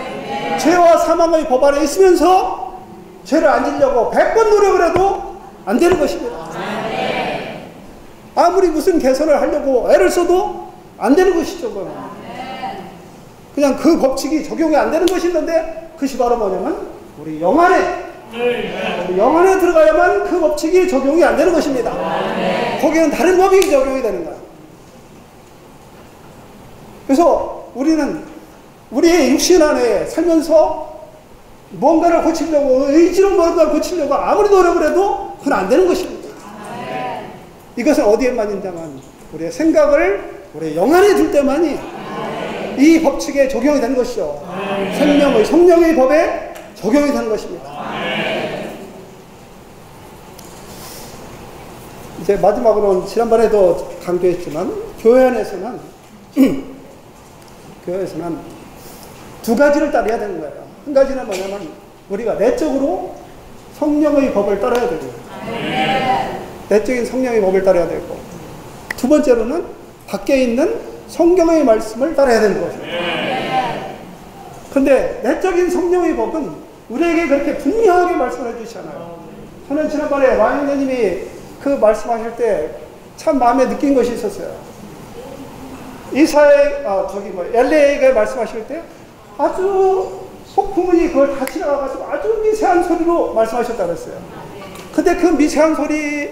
죄와 사망의 법 안에 있으면서 죄를 안 지려고 100번 노력을 해도 안 되는 것입니다. 아무리 무슨 개선을 하려고 애를 써도 안 되는 것이죠. 그냥 그 법칙이 적용이 안 되는 것이 있는데 그것이 바로 뭐냐면 우리 영 안에 들어가야만 그 법칙이 적용이 안 되는 것입니다. 거기는 다른 법이 적용이 되는 거야. 그래서 우리는 우리의 육신 안에 살면서 뭔가를 고치려고 의지로 뭔가를 고치려고 아무리 노력을 해도 그건 안 되는 것입니다. 이것은 어디에만 있냐면 우리의 생각을 우리의 영 안에 둘 때만이 이 법칙에 적용이 되는 것이죠. 생명의 성령의 법에 적용이 되는 것입니다. 이제 마지막으로는 지난번에도 강조했지만 교회 안에서는 두 가지를 따라야 되는 거예요. 한 가지는 뭐냐면 우리가 내적으로 성령의 법을 따라야 되고, 내적인 성령의 법을 따라야 되고, 두 번째로는 밖에 있는 성경의 말씀을 따라야 되는 거죠. 근데 내적인 성령의 법은 우리에게 그렇게 분명하게 말씀을 해주시지 않아요. 저는 지난번에 라이언님이 그 말씀하실 때 참 마음에 느낀 것이 있었어요. 엘리야가 말씀하실 때 아주 폭풍운이 그걸 다 지나가가지고 아주 미세한 소리로 말씀하셨다고 했어요. 근데 그 미세한 소리,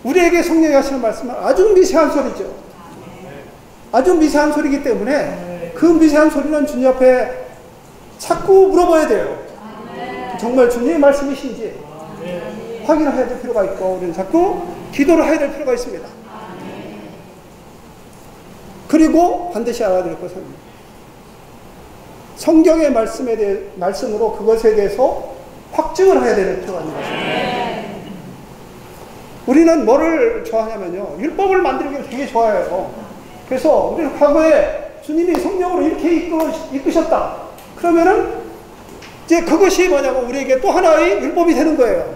우리에게 성령이 하시는 말씀은 아주 미세한 소리죠. 아주 미세한 소리이기 때문에 그 미세한 소리는 주님 앞에 자꾸 물어봐야 돼요. 정말 주님의 말씀이신지 확인해야 될 필요가 있고, 우리는 자꾸 기도를 해야 될 필요가 있습니다. 그리고 반드시 알아야 될 것은 성경의 말씀으로 그것에 대해서 확증을 해야 되는 필요가 있는 것입니다. 우리는 뭐를 좋아하냐면요, 율법을 만들기를 되게 좋아해요. 그래서 우리는 과거에 주님이 성령으로 이렇게 이끄셨다 그러면은 이제 그것이 뭐냐면 우리에게 또 하나의 율법이 되는 거예요.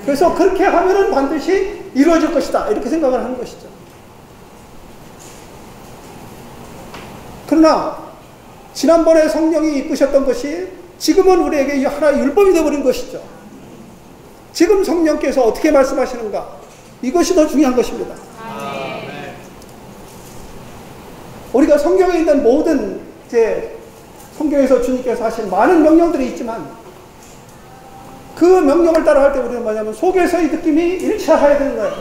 그래서 그렇게 하면은 반드시 이루어질 것이다, 이렇게 생각을 하는 것이죠. 그러나 지난번에 성령이 이끄셨던 것이 지금은 우리에게 하나의 율법이 되어버린 것이죠. 지금 성령께서 어떻게 말씀하시는가, 이것이 더 중요한 것입니다. 우리가 성경에 있는 모든 성경에서 주님께서 하신 많은 명령들이 있지만 그 명령을 따라할 때 우리는 뭐냐면 속에서의 느낌이 일치해야 되는 거예요.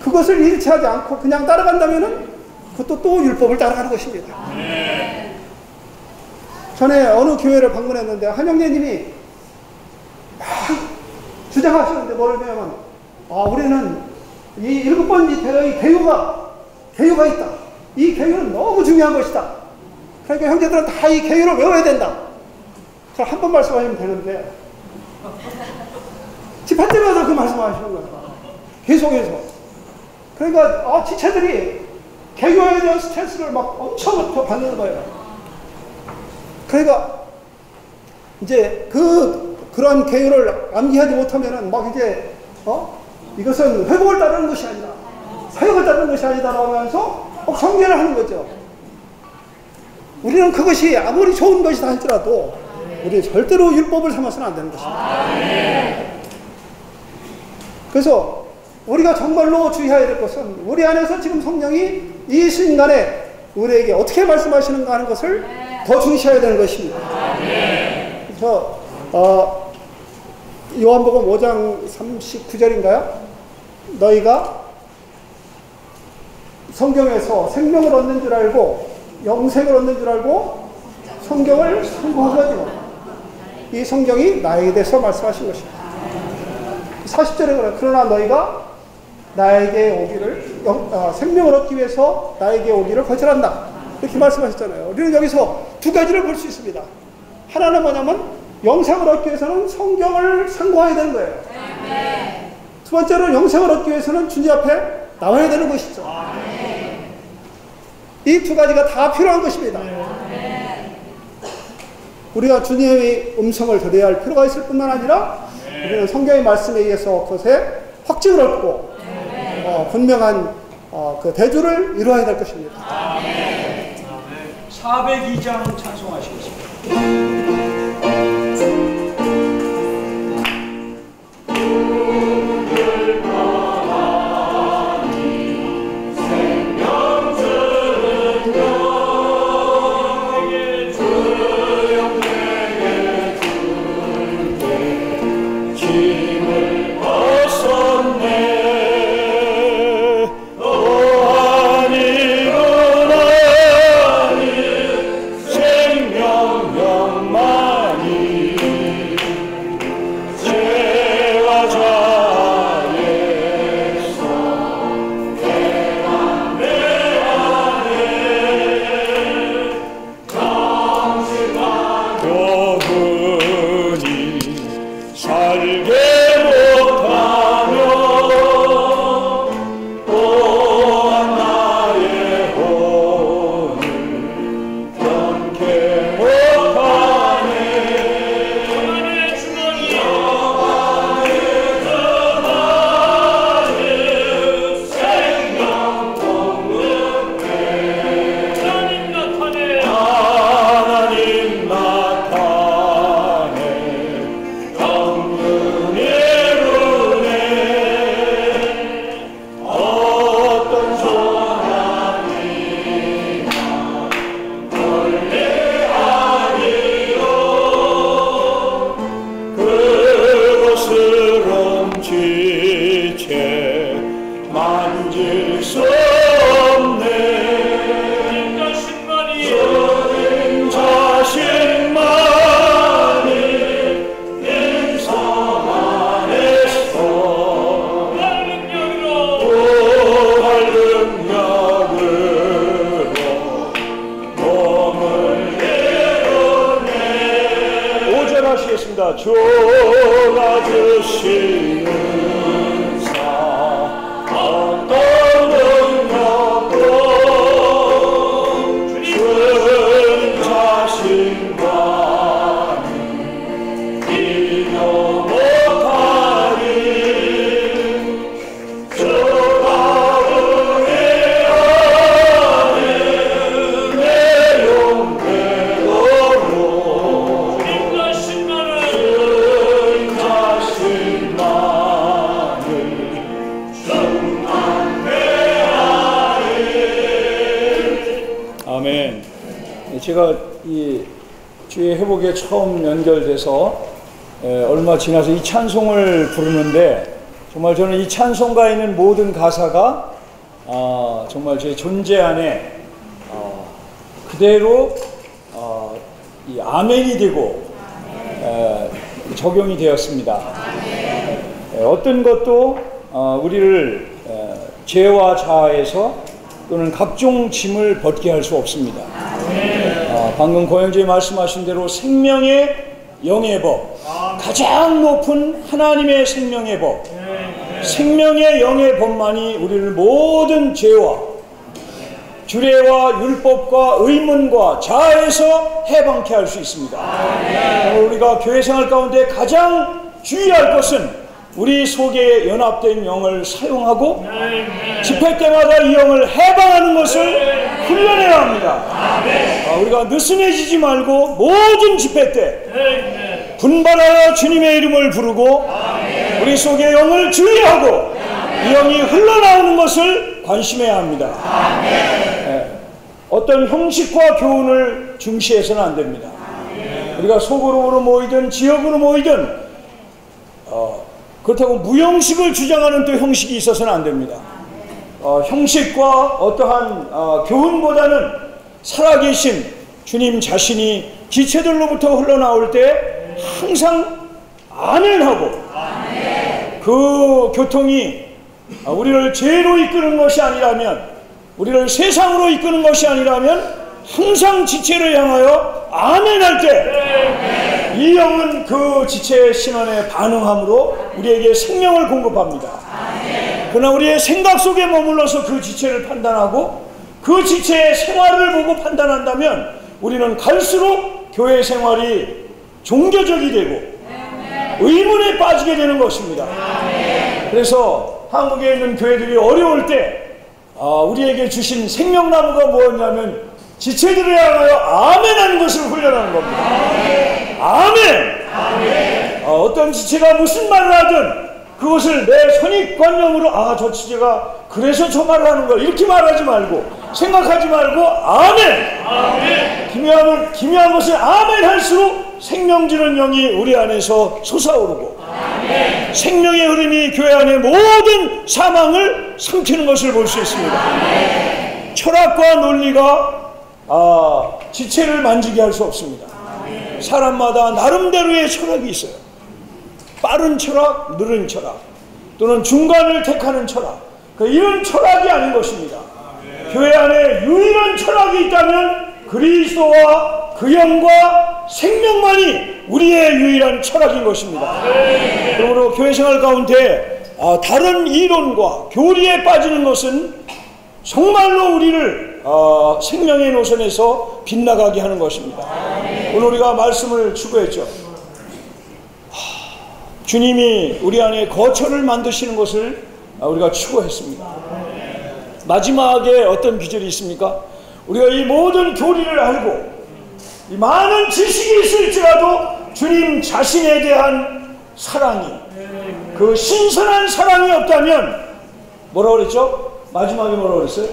그것을 일치하지 않고 그냥 따라간다면은 그것도 또 율법을 따라가는 것입니다. 전에 어느 교회를 방문했는데 한 형제님이 막 주장하시는데 뭐냐면 우리는 이 7번째 개요가 있다. 이 개요는 너무 중요한 것이다. 그러니까 형제들은 다 이 개요를 외워야 된다. 한 번 말씀하시면 되는데 집회 때마다 그 말씀하시는 거예요. 계속해서. 그러니까 지체들이 개요에 대한 스트레스를 막 엄청 받는 거예요. 그러니까 이제 그런 개요를 암기하지 못하면은 막 이제 이것은 회복을 따르는 것이 아니라 사역을 따르는 것이 아니다라고 하면서 성결을 하는 거죠. 우리는 그것이 아무리 좋은 것이다 할지라도 우리는 절대로 율법을 삼아서는 안 되는 것입니다. 그래서 우리가 정말로 주의해야 될 것은 우리 안에서 지금 성령이 이 순간에 우리에게 어떻게 말씀하시는가 하는 것을 더 중시해야 되는 것입니다. 그래서 요한복음 5장 39절인가요? 너희가 성경에서 생명을 얻는 줄 알고 영생을 얻는 줄 알고 성경을 상고하거든요. 이 성경이 나에게 대해서 말씀하신 것입니다. 40절에 그래. 그러나 너희가 나에게 오기를 생명을 얻기 위해서 나에게 오기를 거절한다. 이렇게 말씀하셨잖아요. 우리는 여기서 두 가지를 볼 수 있습니다. 하나는 뭐냐면 영생을 얻기 위해서는 성경을 상고해야 되는 거예요. 두 번째로는 영생을 얻기 위해서는 주님 앞에 나와야 되는 것이죠. 이 두 가지가 다 필요한 것입니다. 우리가 주님의 음성을 들어야 할 필요가 있을 뿐만 아니라 우리는 성경의 말씀에 의해서 그것에 확증을 얻고 분명한 그 대주를 이루어야 될 것입니다. 402장 찬송하시겠습니다. 생명 수 없네. 주님 자신만이 인성 안에서 부활 능력으로 몸을 이루네. 5절 하시겠습니다. 주가 주시는 사 어떤 능력으로 주님 자신만이 이겨 못하리. 주가 우리 안에 내 용대로로 주님 자신만을 충만케하리. 아멘. 제가 이 주의 회복에 처음 연결돼서 얼마 지나서 이 찬송을 부르는데 정말 저는 이 찬송가에 있는 모든 가사가 정말 제 존재 안에 그대로 이 아멘이 되고 적용이 되었습니다. 어떤 것도 우리를 죄와 자아에서 또는 각종 짐을 벗게 할 수 없습니다. 방금 고영재 말씀하신 대로 생명의 영의 법, 가장 높은 하나님의 생명의 법, 생명의 영의 법만이 우리를 모든 죄와 규례와 율법과 의문과 자아에서 해방케 할 수 있습니다. 우리가 교회 생활 가운데 가장 주의할 것은 우리 속에 연합된 영을 사용하고 집회 때마다 이 영을 해방하는 것을 훈련해야 합니다. 우리가 느슨해지지 말고 모든 집회 때 분발하여 주님의 이름을 부르고 우리 속에 영을 주의하고 이 영이 흘러나오는 것을 관심해야 합니다. 어떤 형식과 교훈을 중시해서는 안 됩니다. 우리가 소그룹으로 모이든 지역으로 모이든 그렇다고 무형식을 주장하는 또 형식이 있어서는 안 됩니다. 형식과 어떠한 교훈보다는 살아계신 주님 자신이 지체들로부터 흘러나올 때 항상 아멘하고 그 교통이 우리를 죄로 이끄는 것이 아니라면, 우리를 세상으로 이끄는 것이 아니라면 항상 지체를 향하여 아멘할 때 이 영은 그 지체의 신원에 반응함으로 우리에게 생명을 공급합니다. 그러나 우리의 생각 속에 머물러서 그 지체를 판단하고 그 지체의 생활을 보고 판단한다면 우리는 갈수록 교회 생활이 종교적이 되고 의문에 빠지게 되는 것입니다. 그래서 한국에 있는 교회들이 어려울 때 우리에게 주신 생명나무가 뭐였냐면 지체들을 향하여 아멘하는 것을 훈련하는 겁니다. 아멘! 어떤 지체가 무슨 말을 하든 그것을 내 선입관념으로 저 지체가 그래서 저 말을 하는 거야 이렇게 말하지 말고, 생각하지 말고 아멘! 기묘한 것을 아멘 할수록 생명 주는 영이 우리 안에서 솟아오르고 생명의 흐름이 교회 안의 모든 사망을 삼키는 것을 볼 수 있습니다. 철학과 논리가 지체를 만지게 할 수 없습니다. 사람마다 나름대로의 철학이 있어요. 빠른 철학, 느린 철학, 또는 중간을 택하는 철학. 이런 철학이 아닌 것입니다. 교회 안에 유일한 철학이 있다면 그리스도와 그 영과 생명만이 우리의 유일한 철학인 것입니다. 그러므로 교회 생활 가운데 다른 이론과 교리에 빠지는 것은 정말로 우리를 생명의 노선에서 빗나가게 하는 것입니다. 오늘 우리가 말씀을 추구했죠. 주님이 우리 안에 거처를 만드시는 것을 우리가 추구했습니다. 마지막에 어떤 비결이 있습니까? 우리가 이 모든 교리를 알고 이 많은 지식이 있을지라도 주님 자신에 대한 사랑이, 그 신선한 사랑이 없다면 뭐라고 그랬죠? 마지막에 뭐라고 그랬어요?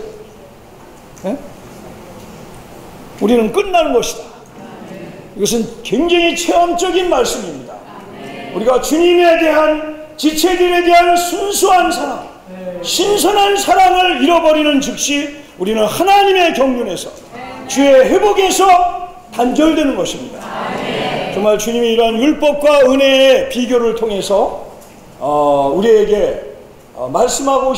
우리는 끝나는 것이다. 이것은 굉장히 체험적인 말씀입니다. 우리가 주님에 대한, 지체들에 대한 순수한 사랑, 신선한 사랑을 잃어버리는 즉시 우리는 하나님의 경륜에서 주의 회복에서 단절되는 것입니다. 정말 주님이 이러한 율법과 은혜의 비교를 통해서 우리에게 말씀하고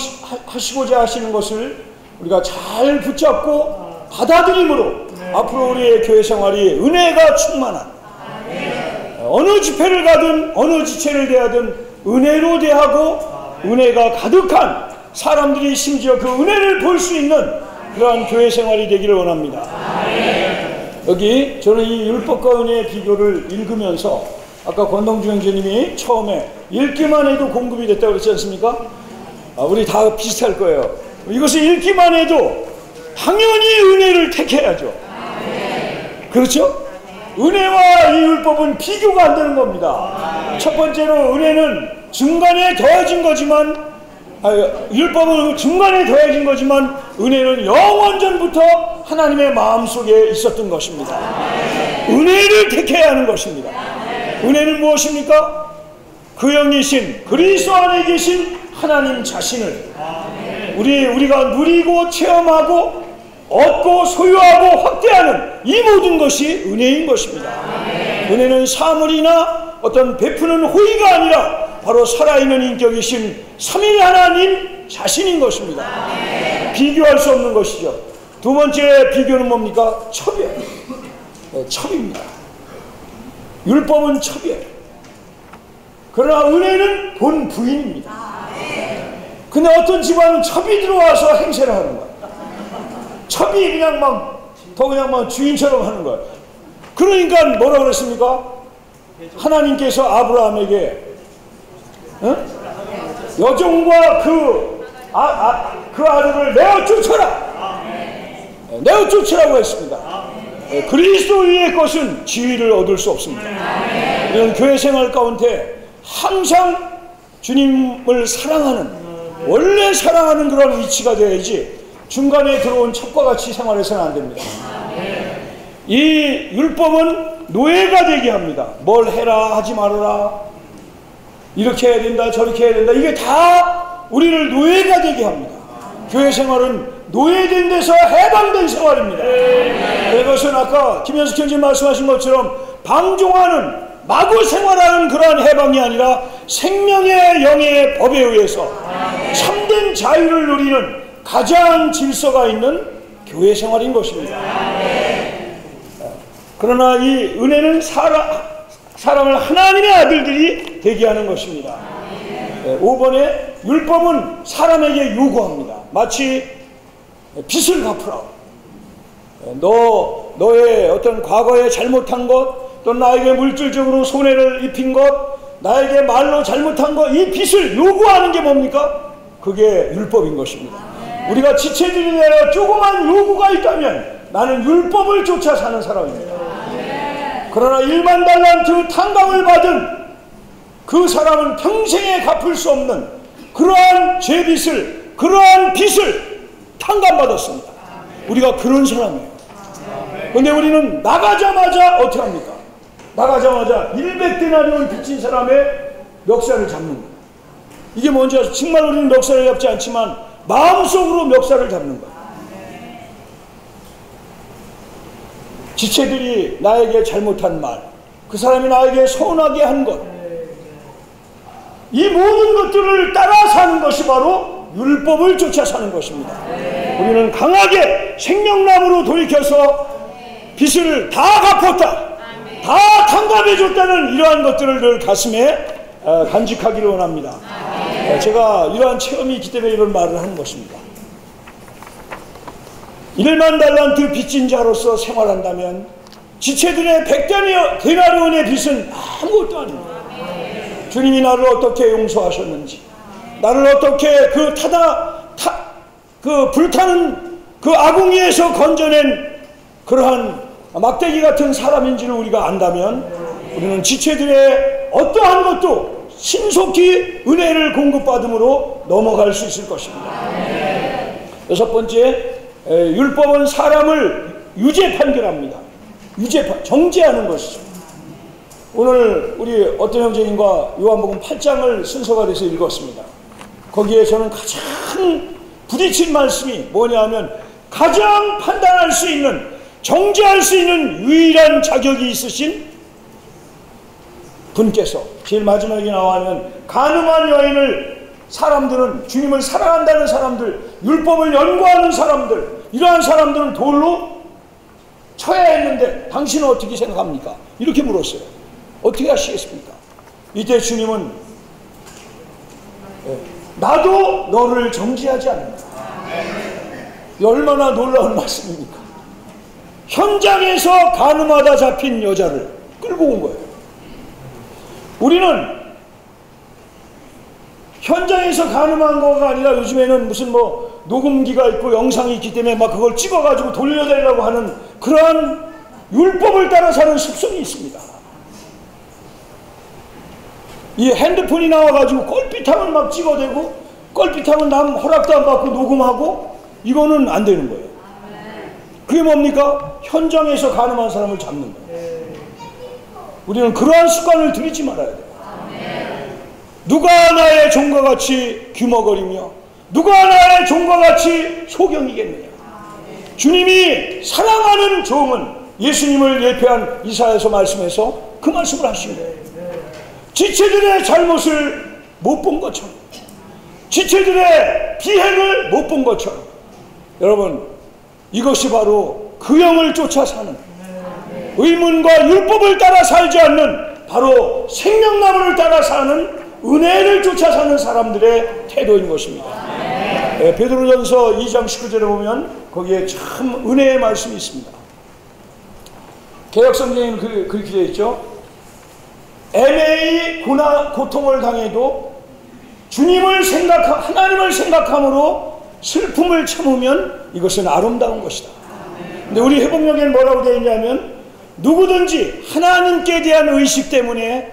하시고자 하시는 것을 우리가 잘 붙잡고 받아들임으로 앞으로 우리의 교회 생활이 은혜가 충만한, 어느 집회를 가든 어느 지체를 대하든 은혜로 대하고 은혜가 가득한, 사람들이 심지어 그 은혜를 볼 수 있는 그러한 교회 생활이 되기를 원합니다. 여기 저는 이 율법과 은혜의 비교를 읽으면서 아까 권동주 형제님이 처음에 읽기만 해도 공급이 됐다고 그랬지 않습니까? 우리 다 비슷할 거예요. 이것을 읽기만 해도 당연히 은혜를 택해야죠. 그렇죠? 은혜와 이 율법은 비교가 안 되는 겁니다. 첫 번째로 은혜는 중간에 더해진 거지만, 율법은 중간에 더해진 거지만 은혜는 영원전부터 하나님의 마음속에 있었던 것입니다. 은혜를 택해야 하는 것입니다. 은혜는 무엇입니까? 그 영이신 그리스도 안에 계신 하나님 자신을 우리가 누리고 체험하고 얻고 소유하고 확대하는 이 모든 것이 은혜인 것입니다. 은혜는 사물이나 어떤 베푸는 호의가 아니라 바로 살아있는 인격이신 삼위 하나님 자신인 것입니다. 비교할 수 없는 것이죠. 두 번째 비교는 뭡니까? 첩이에요. 첩입니다. 율법은 첩이에요. 그러나 은혜는 본 부인입니다. 근데 어떤 집안은 첩이 들어와서 행세를 하는 거예요. 첩이 그냥 막 주인처럼 하는 거예요. 그러니까 뭐라 그랬습니까? 하나님께서 아브라함에게 여종과 그 아들을 내어 쫓아라. 내어 쫓으라고 했습니다. 그리스도 위의 것은 지위를 얻을 수 없습니다. 이런 교회 생활 가운데 항상 주님을 사랑하는, 원래 사랑하는 그런 위치가 되어야지 중간에 들어온 첩과 같이 생활해서는 안 됩니다. 이 율법은 노예가 되게 합니다. 뭘 해라, 하지 말아라, 이렇게 해야 된다, 저렇게 해야 된다, 이게 다 우리를 노예가 되게 합니다. 교회 생활은 노예된 데서 해방된 생활입니다. 그것은 아까 김현숙 형님 말씀하신 것처럼 방종하는, 마구 생활하는 그러한 해방이 아니라 생명의 영의 법에 의해서 참된 자유를 누리는 가장 질서가 있는 교회 생활인 것입니다. 그러나 이 은혜는 사람을 하나님의 아들들이 되게 하는 것입니다. 5번에 율법은 사람에게 요구합니다. 마치 빚을 갚으라. 너의 어떤 과거에 잘못한 것, 또 나에게 물질적으로 손해를 입힌 것, 나에게 말로 잘못한 것, 이 빚을 요구하는 게 뭡니까? 그게 율법인 것입니다. 우리가 지체들이 내려 조그만 요구가 있다면 나는 율법을 쫓아 사는 사람입니다. 그러나 1만 달란트 탕감을 받은 그 사람은 평생에 갚을 수 없는 그러한 죄빚을, 그러한 빚을 탕감받았습니다. 우리가 그런 사람이에요. 그런데 우리는 나가자마자 어떻게 합니까? 나가자마자 100데나리온 빚진 사람의 멱살을 잡는 거예요. 이게 뭔지 아세요? 정말 우리는 멱살을 잡지 않지만 마음속으로 멱살을 잡는 거예요. 지체들이 나에게 잘못한 말, 그 사람이 나에게 서운하게 한 것, 이 모든 것들을 따라 사는 것이 바로 율법을 쫓아 사는 것입니다. 우리는 강하게 생명나무로 돌이켜서 빚을 다 갚았다, 다 탕감해줬다는 이러한 것들을 늘 가슴에 간직하기를 원합니다. 제가 이러한 체험이 있기 때문에 이런 말을 하는 것입니다. 1만 달란트 빚진 자로서 생활한다면 지체들의 100데나리온의 빚은 아무것도 아닙니다. 주님이 나를 어떻게 용서하셨는지, 나를 어떻게 그 불타는 그 아궁이에서 건져낸 그러한 막대기 같은 사람인지를 우리가 안다면 우리는 지체들의 어떠한 것도 신속히 은혜를 공급받음으로 넘어갈 수 있을 것입니다. 6번째, 율법은 사람을 유죄 판결합니다. 정죄하는 것이죠. 오늘 우리 어떤 형제님과 요한복음 8장을 순서가 돼서 읽었습니다. 거기에 저는 가장 큰 부딪힌 말씀이 뭐냐면 가장 판단할 수 있는, 정죄할 수 있는 유일한 자격이 있으신 분께서 제일 마지막에 나와면 간음한 여인을, 사람들은 주님을 사랑한다는 사람들, 율법을 연구하는 사람들, 이러한 사람들은 돌로 쳐야 했는데 당신은 어떻게 생각합니까? 이렇게 물었어요. 어떻게 하시겠습니까? 이때 주님은 나도 너를 정죄하지 않는다. 얼마나 놀라운 말씀입니까? 현장에서 간음하다 잡힌 여자를 끌고 온 거예요. 우리는 현장에서 간음한 거가 아니라 요즘에는 무슨 뭐 녹음기가 있고 영상이 있기 때문에 막 그걸 찍어가지고 돌려내려고 하는 그러한 율법을 따라 사는 습성이 있습니다. 이 핸드폰이 나와가지고 껄핏하면 막 찍어대고, 껄핏하면 남 허락도 안 받고 녹음하고, 이거는 안 되는 거예요. 그게 뭡니까? 현장에서 간음한 사람을 잡는 거예요. 우리는 그러한 습관을 들이지 말아야 돼요. 누가 나의 종과 같이 규먹거리며 누가 나의 종과 같이 소경이겠느냐. 주님이 사랑하는 종은 예수님을 예표한 이사야서 말씀에서 그 말씀을 하신 거예요. 지체들의 잘못을 못 본 것처럼, 지체들의 비행을 못 본 것처럼, 여러분, 이것이 바로 그 영을 쫓아 사는, 의문과 율법을 따라 살지 않는, 바로 생명나무를 따라 사는, 은혜를 쫓아 사는 사람들의 태도인 것입니다. 베드로전서 2장 19절에 보면 거기에 참 은혜의 말씀이 있습니다. 개역성경에는 그렇게 되어 있죠. 애매히 고통을 당해도 하나님을 생각함으로 슬픔을 참으면 이것은 아름다운 것이다. 근데 우리 회복력에는 뭐라고 되어 있냐면, 누구든지 하나님께 대한 의식 때문에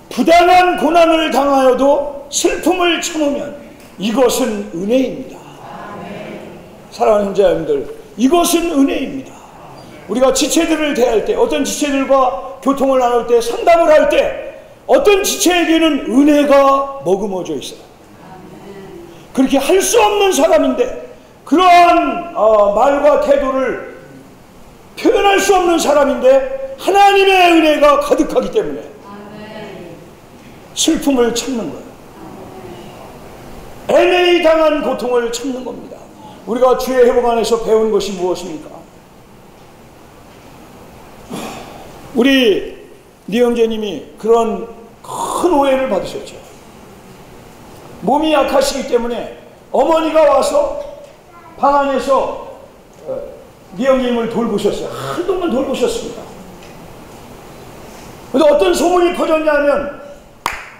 부당한 고난을 당하여도 슬픔을 참으면 이것은 은혜입니다. 사랑하는 형제자매들, 이것은 은혜입니다. 우리가 지체들을 대할 때, 어떤 지체들과 교통을 나눌 때, 상담을 할 때, 어떤 지체에게는 은혜가 머금어져 있어요. 그렇게 할 수 없는 사람인데, 그러한 말과 태도를 표현할 수 없는 사람인데 하나님의 은혜가 가득하기 때문에 슬픔을 참는 거예요. 애매히 당한 고통을 참는 겁니다. 우리가 주의 회복 안에서 배운 것이 무엇입니까? 우리 니 형제님이 그런 큰 오해를 받으셨죠. 몸이 약하시기 때문에 어머니가 와서 방 안에서 니 형제님을 돌보셨어요. 한동안 돌보셨습니다. 근데 어떤 소문이 퍼졌냐면,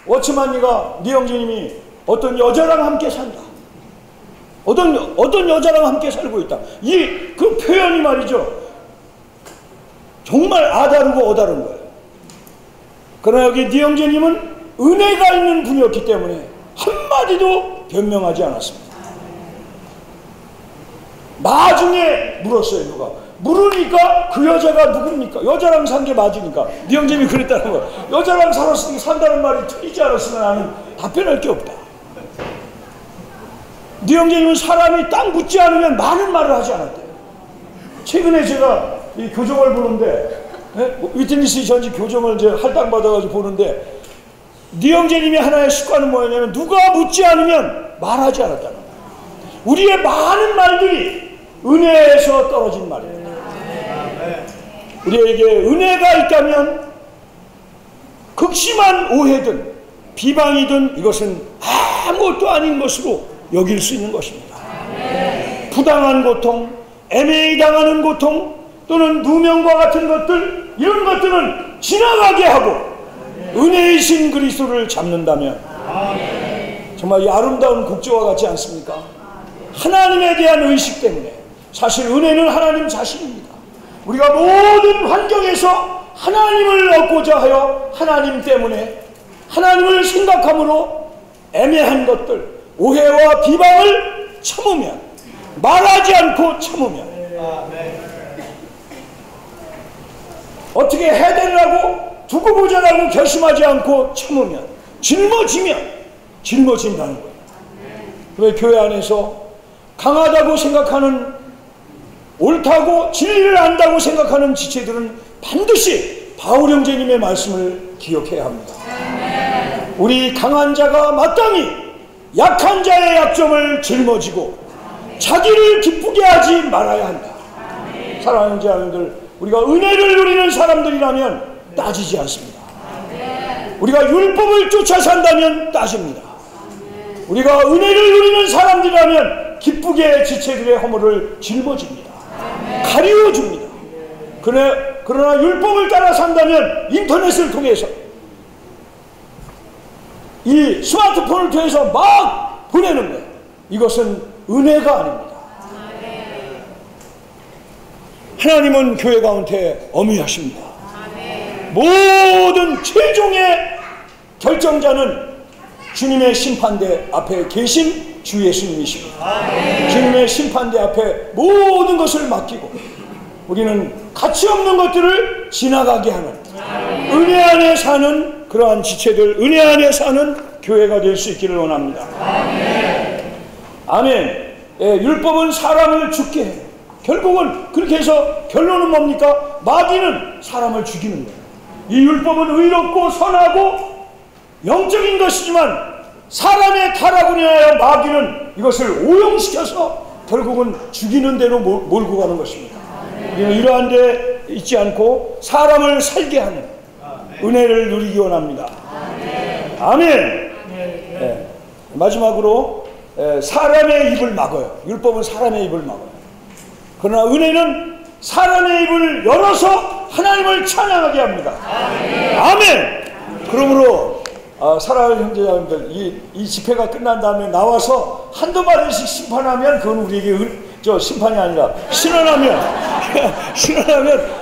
워치만이가 니 형제님이 어떤 여자랑 함께 산다, 어떤 여자랑 함께 살고 있다, 그 표현이 말이죠, 정말 아다르고 어다른 거예요. 그러나 여기 니 형제님은 은혜가 있는 분이었기 때문에 한마디도 변명하지 않았습니다. 나중에 물었어요. 누가 물으니까 그 여자가 누굽니까? 여자랑 산 게 맞으니까. 네 형제님이 그랬다는 거야. 여자랑 살았으니 산다는 말이 틀리지 않았으면 나는 답변할 게 없다. 네 형제님은 사람이 딱 묻지 않으면 많은 말을 하지 않았대요. 최근에 제가 이 교정을 보는데, 위트니스 전지 교정을 이제 할당받아가지고 보는데, 네 형제님이 하나의 습관은 뭐였냐면, 누가 묻지 않으면 말하지 않았다는 거야. 우리의 많은 말들이 은혜에서 떨어진 말이에요. 우리에게 은혜가 있다면 극심한 오해든 비방이든 이것은 아무것도 아닌 것으로 여길 수 있는 것입니다. 부당한 고통, 애매히 당하는 고통, 또는 누명과 같은 것들, 이런 것들은 지나가게 하고 은혜이신 그리스도를 잡는다면 정말 이 아름다운 곡조와 같지 않습니까? 하나님에 대한 의식 때문에, 사실 은혜는 하나님 자신입니다. 우리가 모든 환경에서 하나님을 얻고자 하여 하나님 때문에, 하나님을 생각함으로 애매한 것들, 오해와 비방을 참으면, 말하지 않고 참으면, 어떻게 해달라고 두고 보자라고 결심하지 않고 참으면 짊어진다는 거예요. 왜 교회 안에서 강하다고 생각하는, 옳다고 진리를 안다고 생각하는 지체들은 반드시 바울 형제님의 말씀을 기억해야 합니다. 우리 강한 자가 마땅히 약한 자의 약점을 짊어지고 자기를 기쁘게 하지 말아야 한다. 사랑하는 자녀들, 우리가 은혜를 누리는 사람들이라면 따지지 않습니다. 우리가 율법을 쫓아 산다면 따집니다. 우리가 은혜를 누리는 사람들이라면 기쁘게 지체들의 허물을 짊어집니다. 가리워줍니다. 그러나 율법을 따라 산다면 인터넷을 통해서, 이 스마트폰을 통해서 막 보내는 거예요. 이것은 은혜가 아닙니다. 하나님은 교회 가운데 엄위하십니다. 모든 최종의 결정자는 주님의 심판대 앞에 계신 주 예수님이십니다. 주님의 심판대 앞에 모든 것을 맡기고 우리는 가치 없는 것들을 지나가게 하는, 은혜 안에 사는 그러한 지체들, 은혜 안에 사는 교회가 될 수 있기를 원합니다. 아멘. 율법은 사람을 죽게 해요. 결국은 그렇게 해서 결론은 뭡니까? 마귀는 사람을 죽이는 거예요. 이 율법은 의롭고 선하고 영적인 것이지만 사람의 타락으로 인하여 마귀는 이것을 오용시켜서 결국은 죽이는 대로 몰고 가는 것입니다. 우리는 이러한 데 있지 않고 사람을 살게 하는 은혜를 누리기 원합니다. 아멘. 네. 마지막으로 사람의 입을 막아요. 율법은 사람의 입을 막아요. 그러나 은혜는 사람의 입을 열어서 하나님을 찬양하게 합니다. 아멘. 그러므로 사랑하는 형제자매들, 이 집회가 끝난 다음에 나와서 한두 마디씩 심판하면 그건 우리에게 심판이 아니라 신원하면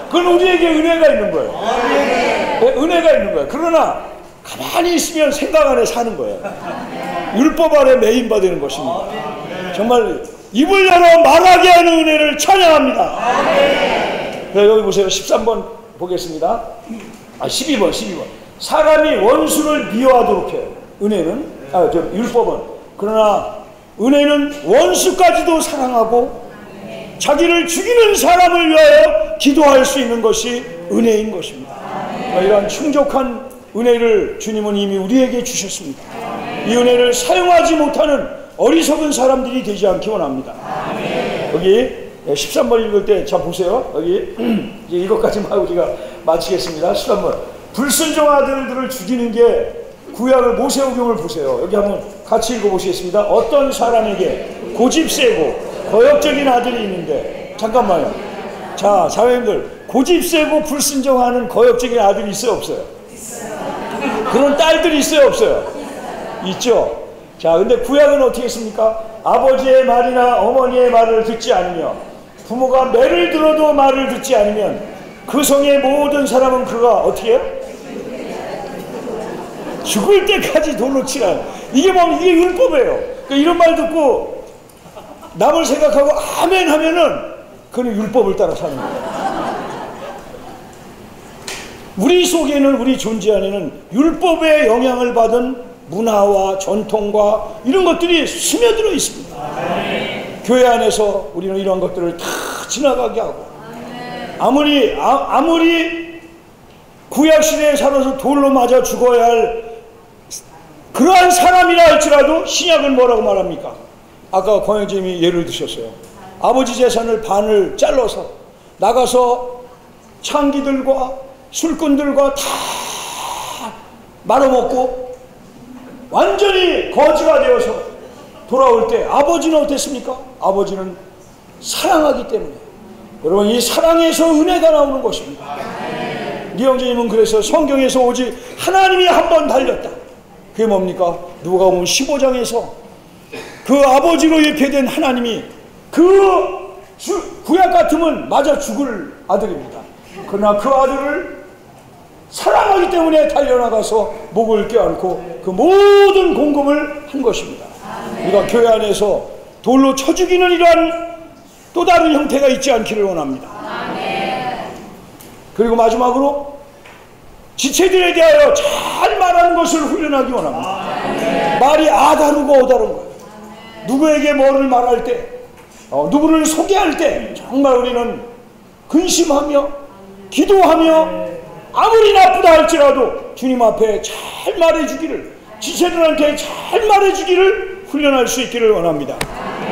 그건 우리에게 은혜가 있는 거예요. 은혜가 있는 거예요. 그러나 가만히 있으면 생각 안에 사는 거예요. 율법 아래 매인받는 것입니다. 정말 입을 열어 말하게 하는 은혜를 찬양합니다. 여기 보세요. 13번 보겠습니다. 12번. 사람이 원수를 미워하도록 해요. 은혜는, 율법은. 그러나 은혜는 원수까지도 사랑하고 자기를 죽이는 사람을 위하여 기도할 수 있는 것이 은혜인 것입니다. 이러한 충족한 은혜를 주님은 이미 우리에게 주셨습니다. 이 은혜를 사용하지 못하는 어리석은 사람들이 되지 않기 원합니다. 여기 13번 읽을 때, 자 보세요. 여기 이제 이것까지만 하고 우리가 마치겠습니다. 13번. 불순종 아들들을 죽이는 게 구약을 모세오경을 보세요. 여기 한번 같이 읽어보시겠습니다. 어떤 사람에게 고집세고 거역적인 아들이 있는데, 잠깐만요. 자, 자매님들, 고집세고 불순종하는 거역적인 아들이 있어요, 없어요? 그런 딸들이 있어요, 없어요? 있죠. 자, 근데 구약은 어떻게 했습니까? 아버지의 말이나 어머니의 말을 듣지 않으며 부모가 매를 들어도 말을 듣지 않으면 그 성의 모든 사람은 그가 어떻게 해요? 죽을 때까지 돌로 치라. 이게 뭐, 이게 율법이에요. 그러니까 이런 말 듣고 남을 생각하고 아멘 하면은 그는 율법을 따라 사는 거예요. 우리 속에는, 우리 존재 안에는 율법의 영향을 받은 문화와 전통과 이런 것들이 스며들어 있습니다. 교회 안에서 우리는 이런 것들을 다 지나가게 하고, 아무리 구약시대에 살아서 돌로 맞아 죽어야 할 그러한 사람이라 할지라도 신약은 뭐라고 말합니까? 아까 권영재님이 예를 드셨어요. 아버지 재산을 반을 잘라서 나가서 창기들과 술꾼들과 다 말아먹고 완전히 거지가 되어서 돌아올 때 아버지는 어땠습니까? 아버지는 사랑하기 때문에. 여러분, 이 사랑에서 은혜가 나오는 것입니다. 이영재님은 그래서 성경에서 오직 하나님이 한 번 달렸다. 그게 뭡니까? 누가복음 15장에서 그 아버지로 예표된 하나님이 그 구약 같으면 맞아 죽을 아들입니다. 그러나 그 아들을 사랑하기 때문에 달려나가서 목을 껴안고 그 모든 공급을 한 것입니다. 우리가 교회 안에서 돌로 쳐 죽이는 이러한 또 다른 형태가 있지 않기를 원합니다. 그리고 마지막으로 지체들에 대하여 잘 말하는 것을 훈련하기 원합니다. 말이 아다르고 어다른 거예요. 누구에게 뭐를 말할 때, 누구를 소개할 때 정말 우리는 근심하며 기도하며 아무리 나쁘다 할지라도 주님 앞에 잘 말해주기를, 지체들한테 잘 말해주기를 훈련할 수 있기를 원합니다.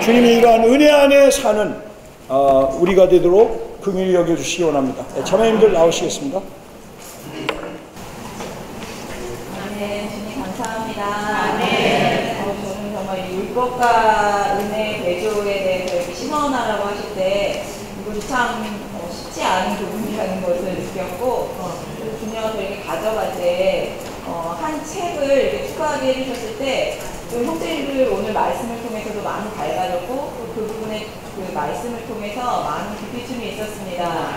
주님이 이러한 은혜 안에 사는 우리가 되도록 긍휼히 여겨주시기 원합니다. 자매님들 나오시겠습니다. 네, 주님 감사합니다. 네. 저는 정말 율법과 은혜 대조에 대해서 이렇게 신원하라고 하실 때 이것이 참 쉽지 않은 부분이라는 것을 느꼈고, 그리고 중요한 이렇게 가져갈 때 한 책을 이렇게 추가하게 해주셨을 때 형제님들 오늘 말씀을 통해서도 많이 밝아졌고, 그 부분에 그 말씀을 통해서 많은 깊이춤이 있었습니다.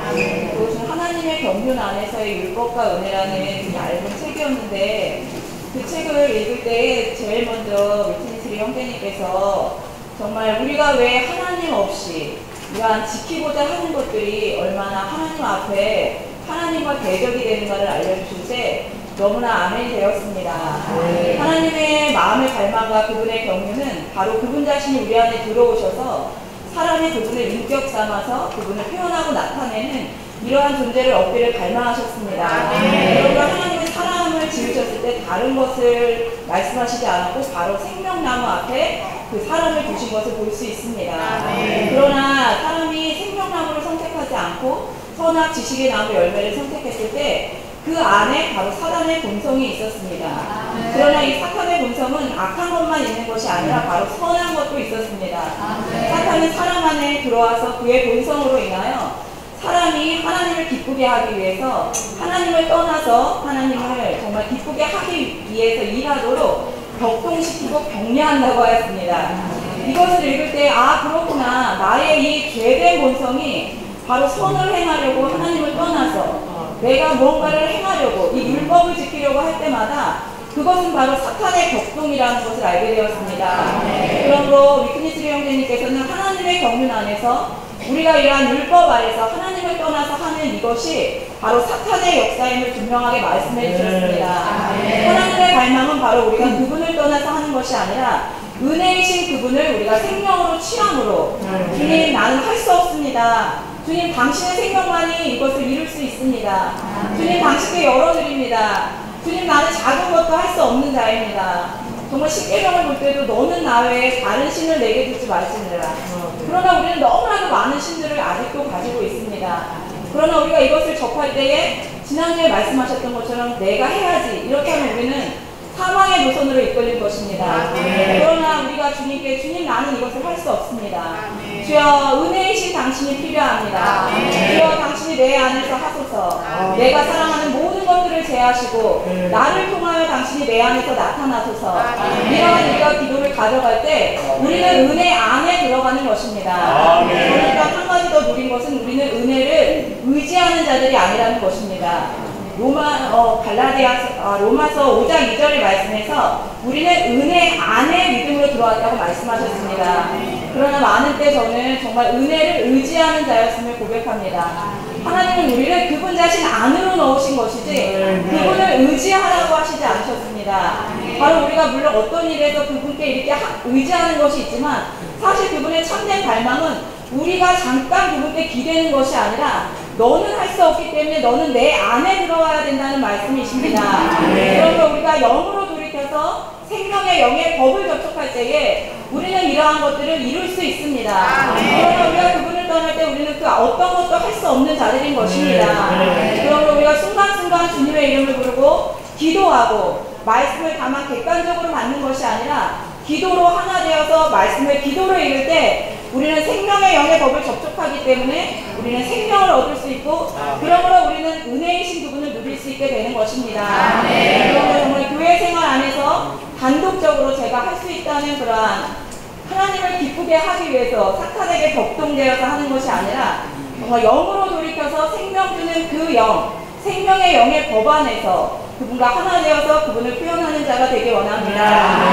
그것은 하나님의 경륜 안에서의 율법과 은혜라는 얇은 책이었는데, 그 책을 읽을 때 제일 먼저 위트니스리 형제님께서 정말 우리가 왜 하나님 없이 이러한 지키고자 하는 것들이 얼마나 하나님 앞에 하나님과 대적이 되는가를 알려주실 때 너무나 아멘이 되었습니다. 하나님의 마음을 닮아가 그분의 경륜은 바로 그분 자신이 우리 안에 들어오셔서 사람이 그분을 인격 삼아서 그분을 표현하고 나타내는 이러한 존재를 얻기를 갈망하셨습니다. 그러므로 하나님은 사람을 지으셨을 때 다른 것을 말씀하시지 않았고 바로 생명나무 앞에 그 사람을 두신 것을 볼 수 있습니다. 그러나 사람이 생명나무를 선택하지 않고 선악 지식의 나무 열매를 선택했을 때 그 안에 바로 사단의 본성이 있었습니다. 그러나 이 사탄의 본성은 악한 것만 있는 것이 아니라 바로 선한 것도 있었습니다. 사탄은 사람 안에 들어와서 그의 본성으로 인하여 사람이 하나님을 기쁘게 하기 위해서 하나님을 떠나서 하나님을 정말 기쁘게 하기 위해서 일하도록 격동시키고 격려한다고 하였습니다. 이것을 읽을 때 그렇구나, 나의 이 죄된 본성이 바로 선을 행하려고 하나님을 떠나서 내가 무언가를 행하려고 이 율법을 지키려고 할 때마다 그것은 바로 사탄의 격동이라는 것을 알게 되었습니다. 그러므로 위트니스리 형제님께서는 하나님의 경륜 안에서 우리가 이러한 율법 아래서 하나님을 떠나서 하는 이것이 바로 사탄의 역사임을 분명하게 말씀해 주셨습니다. 하나님의 갈망은 바로 우리가 그분을 떠나서 하는 것이 아니라 은혜이신 그분을 우리가 생명으로 취함으로 주님, 나는 할 수 없습니다. 주님, 당신의 생명만이 이것을 이룰 수 있습니다. 주님, 당신께 열어드립니다. 주님, 나는 작은 것도 할 수 없는 자입니다. 정말 십계명을 볼 때도 너는 나 외에 다른 신을 내게 두지 말지니라. 그러나 우리는 너무나도 많은 신들을 아직도 가지고 있습니다. 그러나 우리가 이것을 접할 때에 지난주에 말씀하셨던 것처럼 내가 해야지, 이렇게 하면 우리는 사망의 노선으로 이끌릴 것입니다. 그러나 우리가 주님께 주님, 나는 이것을 할 수 없습니다. 주여, 은혜이신 당신이 필요합니다. 주여, 당신이 내 안에서 하소서. 내가 사랑하는 모든 것들을 제하시고 나를 통하여 당신이 내 안에서 나타나소서. 이러한 우리가 기도를 가져갈 때 우리는 은혜 안에 들어가는 것입니다. 그러니까 한 가지 더 누린 것은 우리는 은혜를 의지하는 자들이 아니라는 것입니다. 로마서 5장 2절의 말씀에서 우리는 은혜 안에 믿음으로 들어왔다고 말씀하셨습니다. 그러나 많은 때 저는 정말 은혜를 의지하는 자였음을 고백합니다. 하나님은 우리를 그분 자신 안으로 넣으신 것이지 그분을 의지하라고 하시지 않으셨습니다. 바로 우리가 물론 어떤 일에서 그분께 이렇게 의지하는 것이 있지만 사실 그분의 참된 갈망은 우리가 잠깐 그분께 기대는 것이 아니라 너는 할 수 없기 때문에 너는 내 안에 들어와야 된다는 말씀이십니다. 그러므로 우리가 영으로 돌이켜서 생명의 영의 법을 접촉할 때에 우리는 이러한 것들을 이룰 수 있습니다. 그러나 우리가 그분을 떠날 때 우리는 그 어떤 것도 할 수 없는 자들인 것입니다. 그러므로 우리가 순간순간 주님의 이름을 부르고 기도하고 말씀을 다만 객관적으로 받는 것이 아니라 기도로 하나 되어서 말씀을 기도로 읽을 때 우리는 생명의 영의 법을 접촉하기 때문에 우리는 생명을 얻을 수 있고 그러므로 우리는 은혜이신 그분을 누릴 수 있게 되는 것입니다. 그러므로 정말 교회 생활 안에서 단독적으로 제가 할 수 있다는 그러한 하나님을 기쁘게 하기 위해서 사탄에게 격동되어서 하는 것이 아니라 정말 영으로 돌이켜서 생명 주는 그 영, 생명의 영의 법 안에서 그분과 하나 되어서 그분을 표현하는 자가 되기 원합니다.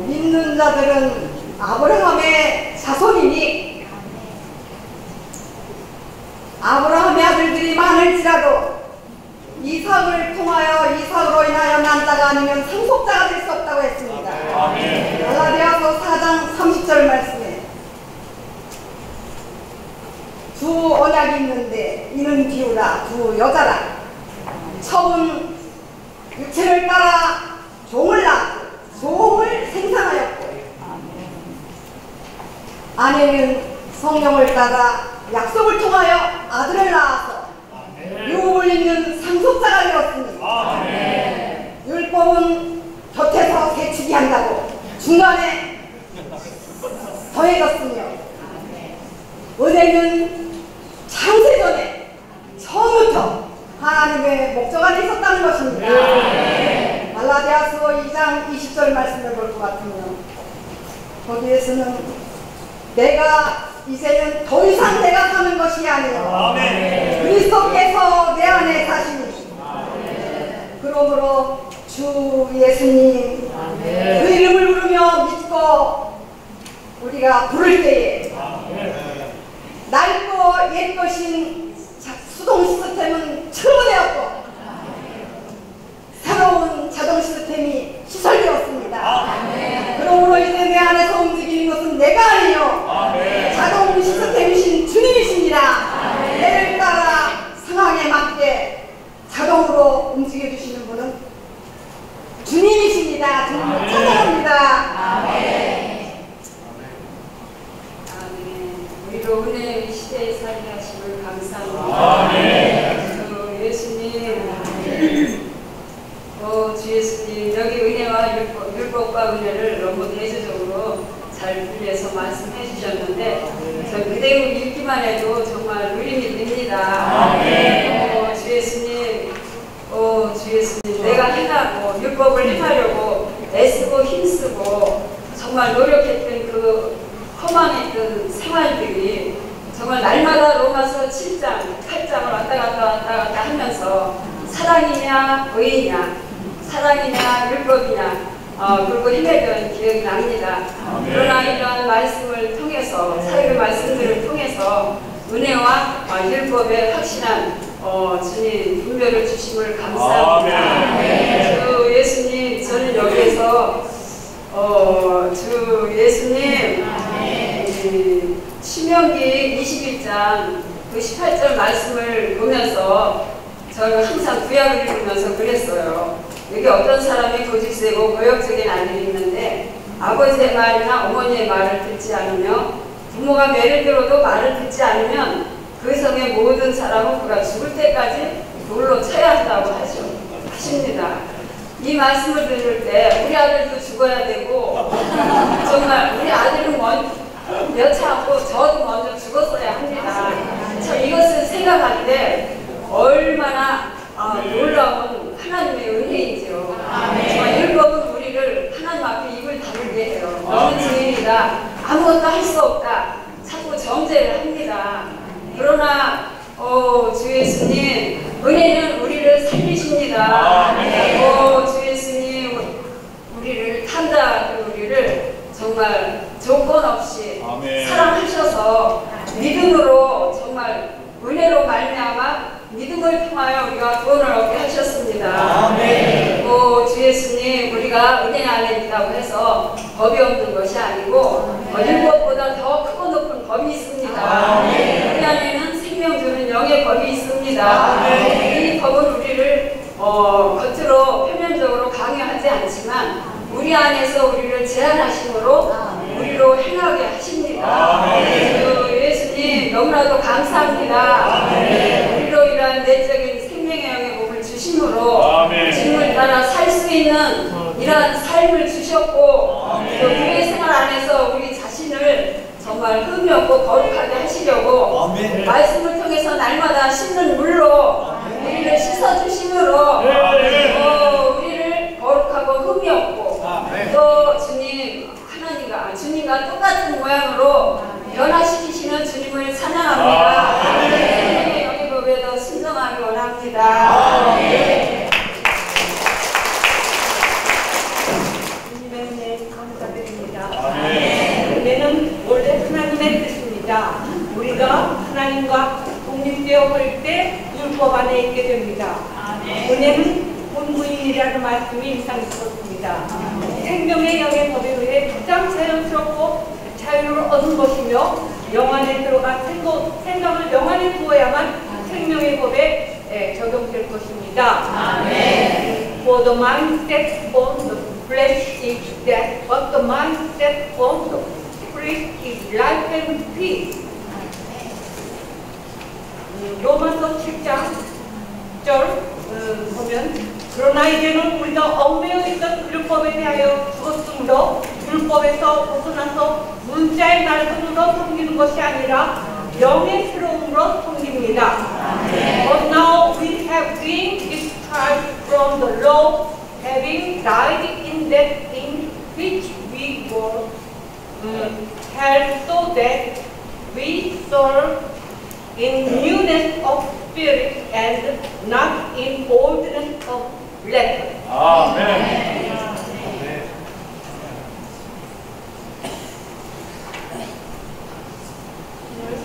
믿는 자들은 아브라함의 자손이니 아브라함의 아들들이 많을지라도 이삭을 통하여 이삭으로 인하여 난 자가 아니면 상속자가 될 수 없다고 했습니다. 갈라디아서 4장 30절 말씀에 두 언약이 있는데 이는 비유라 두 여자라 처음 육체를 따라 종을 낳고 종을 생산하였고 아내는 성령을 따라 약속을 통하여 아들을 낳아서 유업을 잇는 상속자가 되었습니다. 율법은 곁에서 세추기 한다고 중간에 더해졌으며 은혜는 창세전에 처음부터 하나님의 목적 안에 있었다는 것입니다. 갈라디아서 2장 20절 말씀을 볼 것 같으면 거기에서는 내가 이제는 더 이상 내가 사는 것이 아니요 그리스도께서 내 안에 사시니 그러므로 주 예수님 그 이름을 부르며 믿고 우리가 부를 때에 낡고 옛것인 수동 시스템은 철거되었고 새로운 자동 시스템이 시설되었습니다. 그러므로 이제 내 안에서 움직이는 것은 내가 아니요 자동 시스템이신 주님이십니다. 내를 따라 상황에 맞게 자동으로 움직여 주시는 분은 주님이십니다. 주님을 찬양합니다. 우리로 은혜의 시대에 살게 하심을 감사합니다. 주 예수님, 주 예수님, 여기 은혜와 율법과 은혜를 너무 대조적으로 잘 분리해서 말씀해 주셨는데 저 그대로 읽기만 해도 정말 누림이 됩니다. 주 예수님, 주 예수님, 내가 행하고 율법을 행하려고 애쓰고 힘쓰고 정말 노력했던 그 허망했던 생활들이 정말 날마다 로마서 7장, 8장을 왔다 갔다 하면서 사랑이냐 의이냐 사랑이냐 율법이냐 그리고 헤매던 기억이 납니다. 그러나 이러한 말씀을 통해서 사역의 말씀들을 통해서 은혜와 율법의 확신한 주님 분별을 주심을 감사합니다. 주 예수님, 저는 여기에서 주 예수님 신명기 21장 그 18절 말씀을 보면서 저는 항상 구약을 읽으면서 그랬어요. 여기 어떤 사람이 고집세고 모욕적인 아들이 있는데 아버지의 말이나 어머니의 말을 듣지 않으며 부모가 매를 들어도 말을 듣지 않으면 그 성의 모든 사람은 그가 죽을 때까지 돌로 쳐야 한다고 하십니다. 이 말씀을 들을 때 우리 아들도 죽어야 되고 정말 우리 아들은 여차 않고 저도 먼저 죽었어야 합니다. 저 이것을 생각할 때 얼마나 놀라운 하나님의 은혜이지요. 정말 율법은 우리를 하나님 앞에 입을 다물게 해요. 너는 증인이다. 아무것도 할 수 없다. 자꾸 정죄를 합니다. 그러나 주 예수님 은혜는 우리를 살리십니다. 주 예수님 우리를 탄다하는 우리를 정말 조건 없이 사랑하셔서 믿음으로 정말 은혜로 말미암아 믿음을 통하여 우리가 구원을 얻게 하셨습니다. 주 예수님 우리가 은혜 안에 있다고 해서 법이 없는 것이 아니고 율법보다 더 크고 높은 법이 있습니다. 우리 안에는 생명 주는 영의 법이 있습니다. 이 법은 우리를 겉으로 표면적으로 강요하지 않지만 우리 안에서 우리를 제한하심으로 우리로 행하게 하십니다. 예수님 너무나도 감사합니다. 우리로 이러한 내적인 생명의 영의 몸을 주심으로 주님을 따라 살 수 있는 이러한 삶을 주셨고 또 교회 생활 안에서 우리 자신을 정말 흠이 없고 거룩하게 하시려고 말씀을 통해서 날마다 씻는 물로 우리를 씻어주심으로 우리를 거룩하고 흠이 없고 또 주님과 똑같은 모양으로 변화시키시는 주님을 찬양합니다. 주님의 영의 법에 더 순종하기 원합니다. 주님의 은혜 감사드립니다. 은혜는 원래 하나님의 뜻입니다. 우리가 하나님과 독립되어 볼 때 율법 안에 있게 됩니다. 은혜는 본부인이라는 말씀이 인상 깊었습니다. 생명의 영의 법에 의해 가장 자연스럽고 자유를 얻은 것이며 영안에 들어가 생각을 영안에 두어야만 생명의 법에 적용될 것입니다. For the mind set on the flesh is death, but the mind set on the spirit is life and peace. 로마서 7장 10절 보면 그러나 이제는 우리가 얽매여 있던 율법에 대하여 죽었으므로 율법에서 벗어나서 문자의 낡음으로 섬기는 것이 아니라 영의 새로움으로 섬깁니다. But now we have been discharged from the law, having died in that in which we were held, so that we serve in newness of spirit and not in oldness of letter. 아멘.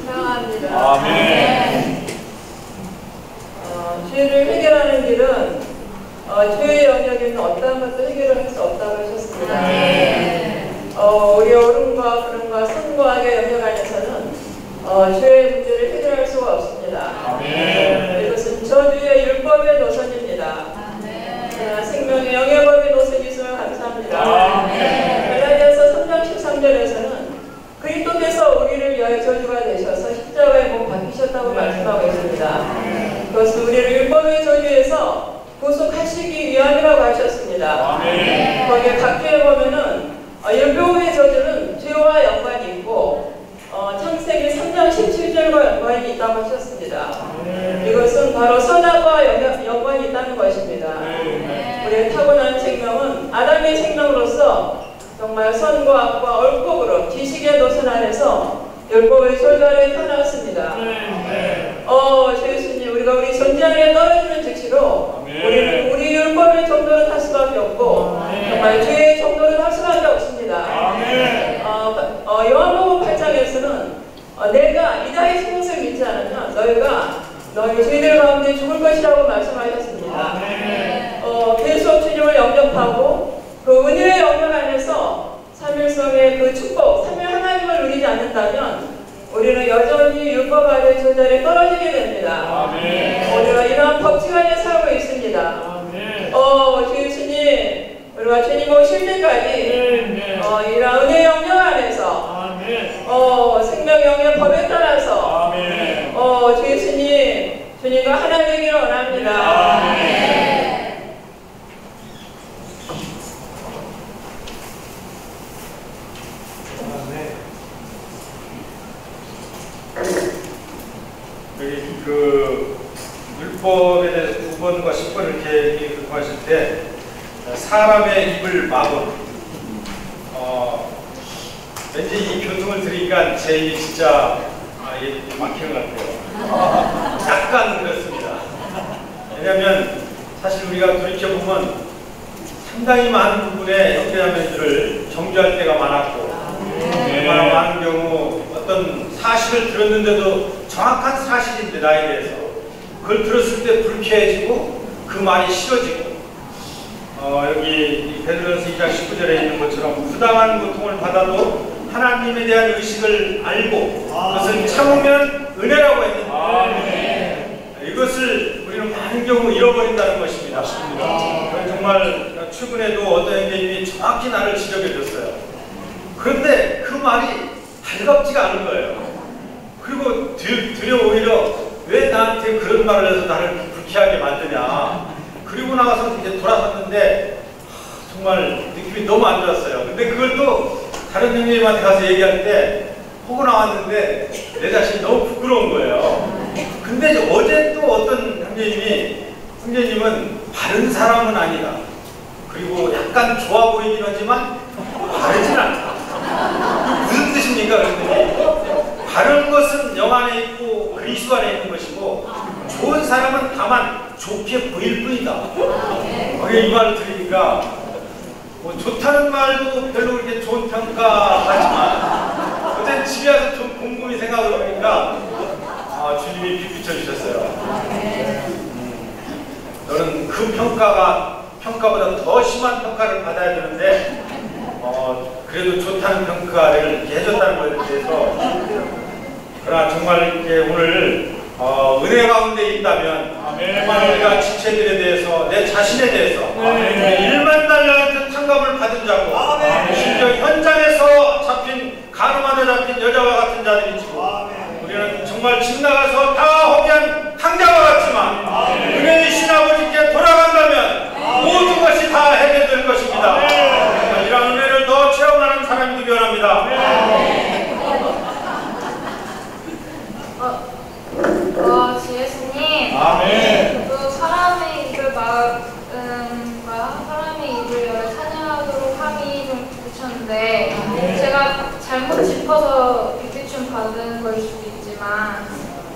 사랑합니다. 아멘. 죄를 해결하는 길은 죄의 영역에는 어떠한 것도 해결을 할 수 없다고 하셨습니다. 우리 어른과 그른과 선과 악의 영역 안에서는 죄의 문제를 해결할 수가 없습니다. 이것은 저주의 율법의 노선입니다. 생명의 영의 법의 노선이 있으면 감사합니다. 갈라디아서 3장 13절에서는 그리스도께서 우리를 위하여 저주가 되셔서 십자가에 못 박히셨다고 말씀하고 있습니다. 그것은 우리를 율법의 저주에서 구속하시기 위함이라고 하셨습니다. 거기에 각주에 보면은 율법의 저주는 죄와 연관이 있고 창세기 3장 17절과 연관이 있다고 하셨습니다. 이것은 바로 선악과 연관이 있다는 것입니다. 우리의 타고난 생명은 아담의 생명으로서 정말 선과 악과 옳고 지식의 노선 안에서 율법의 저주 아래 태어났습니다. 주 예수님, 우리가 우리 존재하에 떨어지는 즉시로 우리는 우리 율법의 정도는 할 수밖에 없고 정말 죄의 정도는 할 수밖에 없습니다. 요한복음 8장에서는 내가 이다의 신것을 믿지 않으면 너희가 너희 죄들 가운데 죽을 것이라고 말씀하셨습니다. 계속 주님을 영접하고 그 은혜의 영역 안에서 삼일성의 그 축복, 삼일 하나님을 누리지 않는다면 우리는 여전히 율법 아래 저자리에 떨어지게 됩니다. 우리가 이러한 법칙 안에 살고 있습니다. 주 예수님, 우리가 주님 오실 때까지 이러한 은혜의 영역 안에서 생명 영의 법에 따라서 주 예수님, 주님과 하나 되기를 원합니다. 그 율법에 대해서 9번과 10번 이렇게 하실 때 사람의 입을 막은 왠지 이 교통을 들으니까 제 입이 진짜 막히는 것 같아요. 약간 그렇습니다. 왜냐하면 사실 우리가 돌이켜보면 상당히 많은 부분에 형제자매들을 정죄할 때가 많았고 얼마나 많은 경우 어떤 사실을 들었는데도 정확한 사실인데 나에 대해서 그걸 들었을 때 불쾌해지고 그 말이 싫어지고 여기 베드로전서 2장 19절에 있는 것처럼 부당한 고통을 받아도 하나님에 대한 의식을 알고 그것을 참으면 은혜라고 했는데 이것을 우리는 많은 경우 잃어버린다는 것입니다. 정말 최근에도 어떤 형제님이 정확히 나를 지적해줬어요. 그런데 그 말이 달갑지가 않은 거예요. 그리고 들여 오히려 왜 나한테 그런 말을 해서 나를 불쾌하게 만드냐. 그리고 나가서 이제 돌아섰는데 정말 느낌이 너무 안 좋았어요. 근데 그걸 또 다른 형님한테 가서 얘기할 때 하고 나왔는데 내 자신이 너무 부끄러운 거예요. 근데 어제 또 어떤 형제님은 바른 사람은 아니다. 그리고 약간 좋아 보이긴 하지만 바르진 않다. 무슨 뜻입니까? 그랬더니 바른 것은 영 안에 있고 그리스도 안에 있는 것이고 좋은 사람은 다만 좋게 보일 뿐이다. 이 말을 들으니까 뭐 좋다는 말도 별로 그렇게 좋은 평가하지만 어쨌든 집에 와서 좀 곰곰이 생각을 해보니까 주님이 빛 비춰주셨어요. 너는 평가보다 더 심한 평가를 받아야 되는데 그래도 좋다는 평가를 이렇게 해줬다는 것에 대해서 그러나 정말 이렇게 오늘 은혜 가운데 있다면 정말 우리가 지체들에 대해서 내 자신에 대해서 1만 달러한테 탕감을 받은 자고 심지어 현장에서 가늠하다 잡힌 여자와 같은 자들이 지고 우리는 정말 집 나가서 다 허비한 탕자와 같지만 은혜이신 아버지께 돌아간다면 모든 것이 다 해결될 것입니다. 이런 은혜를 더 체험하는 사람이 되기 원합니다. 주 예수님. 아멘. 또 사람의 입을 마음과 사람의 입을 열어 찬양하도록 함이 좀 붙였는데 제가 잘못 짚어서 비추춤 받은 걸 수도 있지만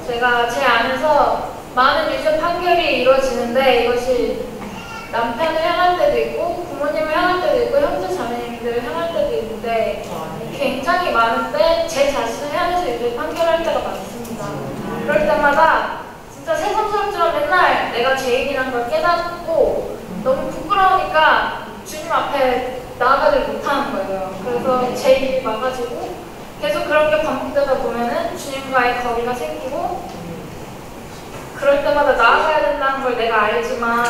제가 제 안에서 많은 유죄 판결이 이루어지는데 이것이 남편을 향할 때도 있고 부모님을 향할 때도 있고 형제 자매님들을 향할 때도 있는데 굉장히 많은데 제 자신을 향해서 유죄 판결할 때가 많습니다. 그럴 때마다 진짜 새삼스럽지만 맨날 내가 죄인이라는 걸 깨닫고 너무 부끄러우니까 주님 앞에 나아가지 못하는 거예요. 그래서 제 입이 막아지고 계속 그런 게 반복되다 보면은 주님과의 거리가 생기고 그럴 때마다 나아가야 된다는 걸 내가 알지만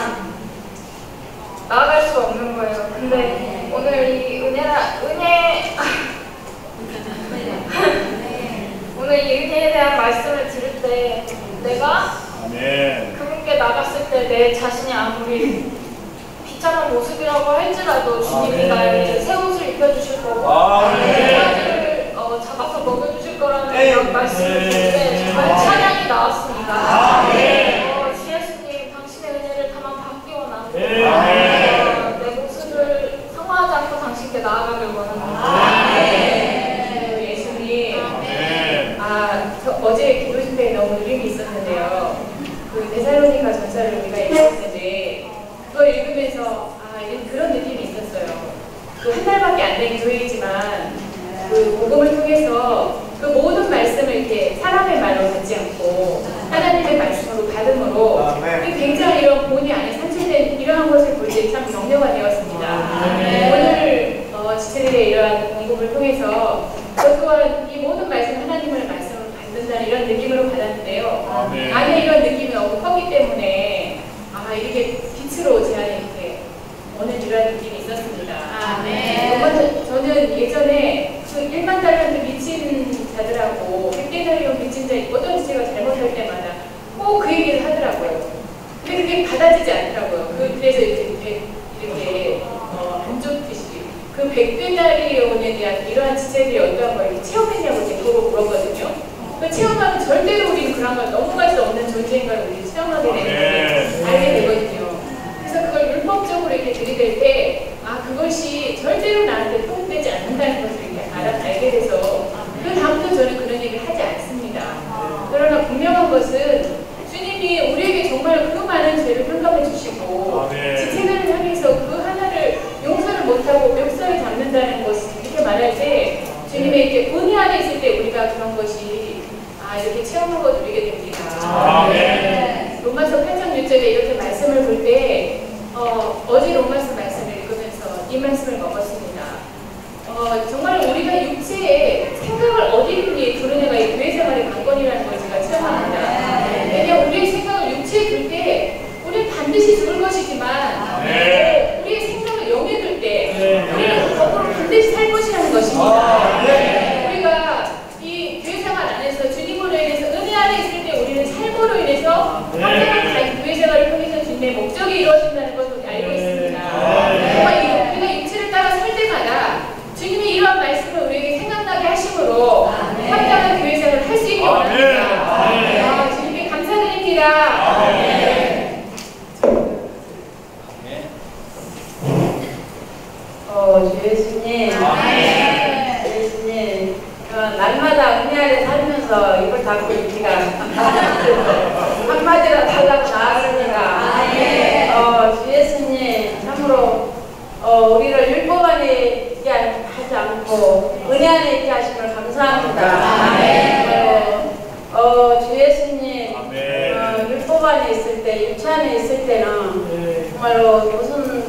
나아갈 수 없는 거예요. 근데 오늘 이 오늘 이 은혜에 대한 말씀을 들을 때 내가 그분께 나갔을 때 내 자신이 아무리 비참한 모습이라고 할지라도 주님이 나에게 새 옷을 입혀주실 거고 바지를 잡아서 먹여주실 거라는 그런 말씀을 들을 때 정말 찬양이 나왔습니다. 주 예수님 당신의 은혜를 다만 받기 원하고 내 모습을 성화하지 않고 당신께 나아가길 원합니다. 예수님. 어제 기도 집회에 너무 느낌이 있었는데요. 그 데살로니가 전서를 우리가 읽었는데 그걸 읽으면서 그런 느낌이 있었어요. 그 한 달밖에 안 된 교회이지만 그 복음을 통해서 그 모든 말씀을 이렇게 사람의 말로 듣지 않고 하나님의 말씀으로 받음으로 굉장히 이런 본의 안에 산출된 이러한 것을 볼 때 참 격려가 되었습니다. 오늘 지체들의 이러한 공급을 통해서 저 또한 이 모든 말씀 하나님의 말씀을 받는다는 이런 느낌으로 받았는데요. 안에 이런 느낌이 너무 컸기 때문에 이렇게 빛으로 제 안에 이렇게 오는 이러한 느낌이 있었습니다. 저는 예전에 그 1만 달러한테 미친 자들하고 100대나리온 미친 자 어떤 지체가 잘못할 때마다 꼭 그 얘기를 하더라고요. 근데 그게 받아지지 않더라고요. 그래서 이렇게 안 좋듯이 그 100대나리온에 대한 이러한 지체들이 어떠한 걸 체험했냐고 제가 물었거든요. 그 체험하면 절대로 우리는 그런 걸 넘어갈 수 없는 존재인 걸 우리 체험하게 되는 것을 알게 되거든요. 그래서 그걸 율법적으로 이렇게 들이댈 때 그것이 절대로 나한테 포함되지 않는다는 것을 이렇게 알게 돼서 그 다음부터 저는 그런 얘기를 하지 않습니다. 그러나 분명한 것은 주님이 우리에게 정말 그 많은 죄를 평가해 주시고 지체들을 향해서 그 하나를 용서를 못하고 멱살을 잡는다는 것을 이렇게 말할 때 주님의 이렇게 은혜 안에 있을 때 우리가 그런 것이 이렇게 체험하고 누리게 됩니다. 로마서 8장 6절에 이렇게 말씀을 볼 때 어제 로마서 말씀을 읽으면서 이 말씀을 먹었습니다. 정말 우리가 육체에 생각을 어디 있는지 드러내가 이 교회 생활의 관건이라는 걸 제가 체험합니다. 왜냐하면 우리의 생각을 육체에 둘 때 우리는 반드시 죽을 것이지만 우리의 생각을 영에 둘 때 우리는 거꾸로 반드시 살 것이라는 것입니다. 우리가 이 교회 생활 안에서 주님으로 인해서 은혜 안에 있을 때 우리는 삶으로 인해서 평생을 교회 생활을 통해서 주님의 목적이 이루어진다는 것을 알고 있습니다. 정말 우리가 육체를 따라 살 때마다 주님이 이러한 말씀을 우리에게 생각나게 하심으로 합당한 교회 생활을 할 수 있게 원합니다. 주님께 감사드립니다. 주 예수님, 예수님, 날마다 은혜 아래 살면서 입을 닫고 있기가 한마디라도 하려고 나왔으니까 주 예수님 참으로 우리를 율법 안에 있게 하지 않고 은혜 안에 있게 하심을 감사합니다. 주 예수님, 율법 안에 있을 때, 육체 안에 있을 때는 정말로 무슨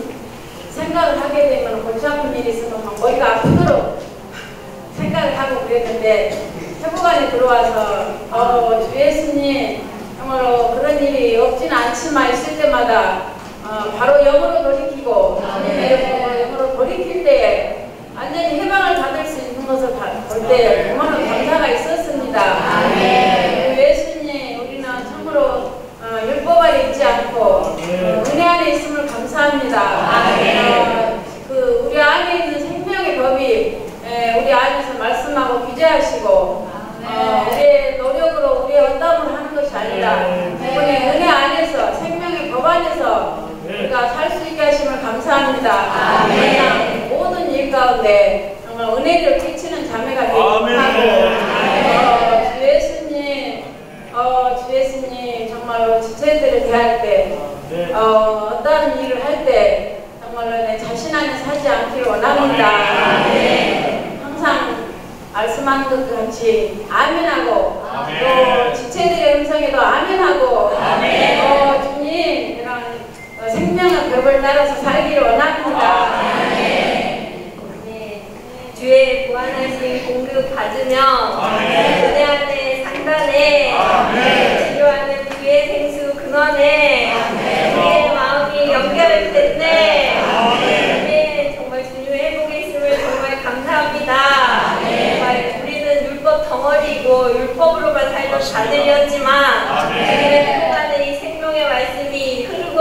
생각을 하게 되면 골치 아픈 일이 있으면 막 머리가 아프도록 생각을 하고 그랬는데 회복안에 들어와서 주 예수님 정말로 그런 일이 없지는 않지만 있을 때마다 바로 영으로 돌이키고 주님의 영으로 돌이킬 때에 완전히 해방을 받을 수 있는 것을 볼 때 정말로 감사가 있었습니다. 예수님 우리는 참으로 율법 아래 있지 않고 은혜 안에 있음을 감사합니다. 우리 안에 있는 생명의 법이 우리 안에서 말씀하고 규제하시고 우리의 노력으로 우리의 언담으로 하는 것이 아니라 그분의 은혜 안에서 생명의 법 안에서 우리가 살 수 있게 하심을 감사합니다. 모든 일 가운데 정말 은혜를 끼치는 자매가 되기를 원하고 주 예수님 정말로 지체들을 대할 때 어떠한 일을 할 때 정말로 내 자신 안에 사지 않기를 원합니다. 항상 말씀하는 것 같이 아멘하고 또 지체들의 음성에도 아멘하고 주님 이런 생명의 벽을 따라서 살기를 원합니다. 주의 무한하신 공급 받으며 은혜 안에 상단에 치료하는 주의 생수 근원에 우리의 마음이 연결됐네. 정말 주님의 회복에 있음을 정말 감사합니다. 정말 우리는 율법 덩어리이고 율법으로만 살던 자들이었지만 주님의 회복 안에 이 생명의 말씀이 흐르고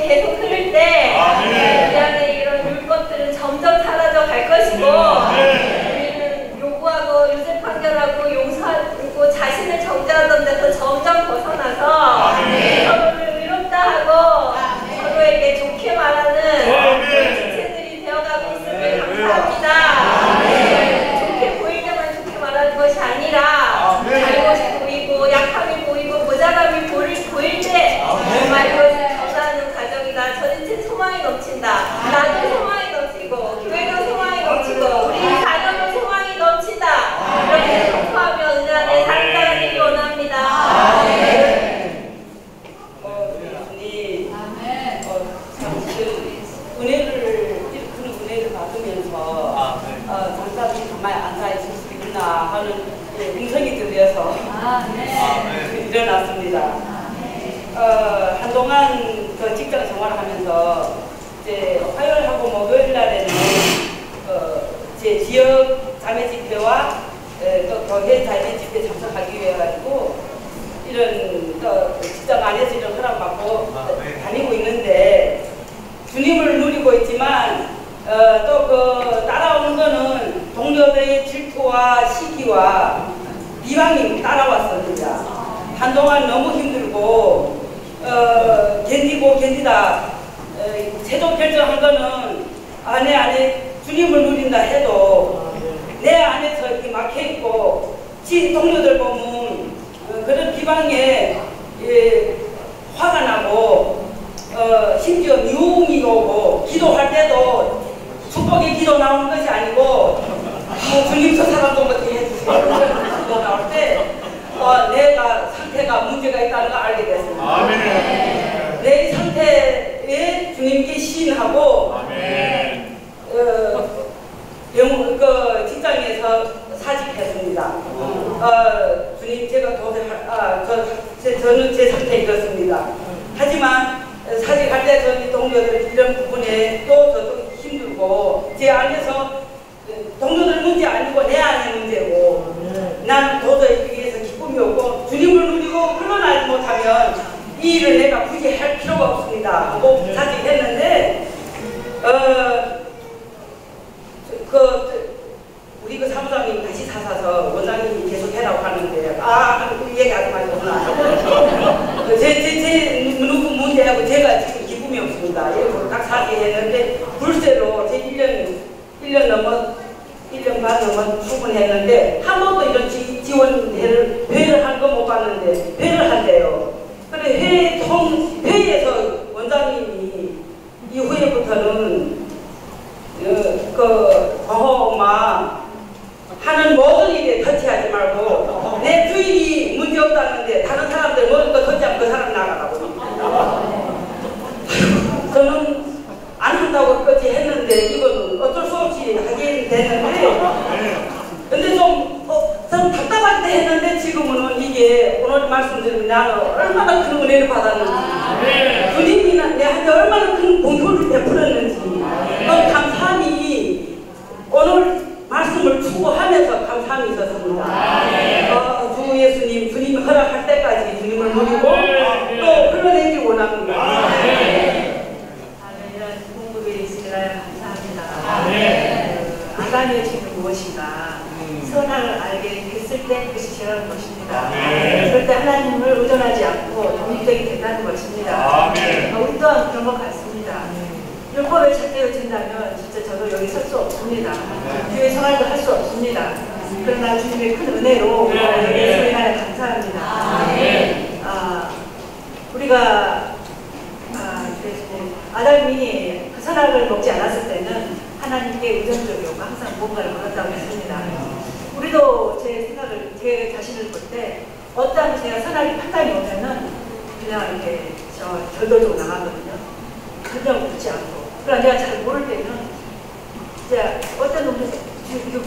계속 흐를 때 우리 안에 이런 율법들은 점점 사라져 갈 것이고 우리는 요구하고 유죄 판결하고 용서하고 자신을 정죄하던 데서 점점 벗어나서 서로를 의롭다 하고 서로에게 좋게 말하는 지체들이 되어가고 있음을 감사합니다. 좋게 보일 때만 좋게 말하는 것이 아니라 잘못이 보이고 약함이 보이고 모자람이 보일 때 정말 이것을 전하는 가정이다. 전체 소망이 넘친다. 나도 소망이 넘치고 교회도 소망이 넘치고 우리 가정도 소망이 넘친다. 이렇게 선포하며 은혜 안에 살아가기를 원합니다. 은혜를 받으면서 잠깐 가만히 앉아 있을 수 있나 하는 음성이 들려서 일어났습니다. 한동안 직장 생활을 하면서 이제 화요일하고 목요일 날에는 제 지역 자매 집회와 또 교회 자매 집회 참석하기 위해 가지고 이런 직장 안에서 이런 허락받고 다니고 있는데 주님을 누리고 있지만 또 따라오는 거는 동료들의 질투와 시기와 비방이 따라왔습니다. 한동안 너무 힘들고 견디다 최종 결정한 거는 내 안에 주님을 누린다 해도 내 안에서 이렇게 막혀있고 동료들 보면 그런 비방에 화가 나고 심지어 미움이 오고 기도할 때도 축복의 기도 나오는 것이 아니고 주님 저 사람 좀 어떻게 해주세요 기도 나올 때 내가 상태가 문제가 있다는 걸 알게 됐습니다. 내 상태에 주님께 시인하고 직장에서 사직했습니다. 주님 제가 도저히 저는 제 상태 이렇습니다. 하지만 사직할 때 저희 동료들 이런 부분에 또 저도 힘들고 제 안에서 동료들 문제 아니고 내 안의 문제고 난 도저히 여기에서 기쁨이 없고 주님을 누리고 흘러나지 못하면 이 일을 내가 굳이 할 필요가 없습니다 하고 사직했는데 우리 사무장님 다시 사사서 원장님이 계속 해라고 하는데 얘기하지 말고 제 누구 문제하고 제가 지금 기쁨이 없습니다. 딱 사직했는데 불새로 제 1년 반 넘어 출근했는데 한 번도 이런 지원회를 한 거 못 봤는데 회를 한대요. 그래 회에서 원장님이 이후에부터는 광호 엄마 하는 모든 일에 터치하지 말고 내 주인이 문제 없다는데 다른 사람들 모든 거 터치하면 그 사람 나가라고. 저는 그것이 했는데 이건 어쩔 수 없이 하게 되는데 근데 좀 답답할 때 했는데 지금은 이게 오늘 말씀드린 나는 얼마나 큰 은혜를 받았는지 주님이 내한테 얼마나 큰 공효를 베풀었는지 감사함이 오늘 말씀을 추구하면서 감사함이 있었습니다. 주 예수님 주님이 허락할 때까지 주님을 누리고 또 흘러내기 원합니다. 이런 공급이 있으시라 감사합니다. 아간의 죄는 무엇인가? 선악을 알게 했을 때 그것이 죄라는 것입니다. 그럴 때 하나님을 의존하지 않고 독립적이 된다는 것입니다. 우리 또한 그런 것 같습니다. 율법에 잣대어진다면 진짜 저도 여기 설 수 없습니다. 교회 생활도 할 수 없습니다. 그러나 주님의 큰 은혜로 예수의 나라에 감사합니다. 우리가 아담이 그 선악을 먹지 않았을 때는 하나님께 의존적이었고 항상 뭔가를 걸었다고 했습니다. 우리도 제 자신을 볼 때 어떤 제가 선악이 판단이 오면은 그냥 이렇게 절도적으로 나가거든요. 그냥 붙지 않고. 그러나 내가 잘 모를 때는 이제 어떤 놈들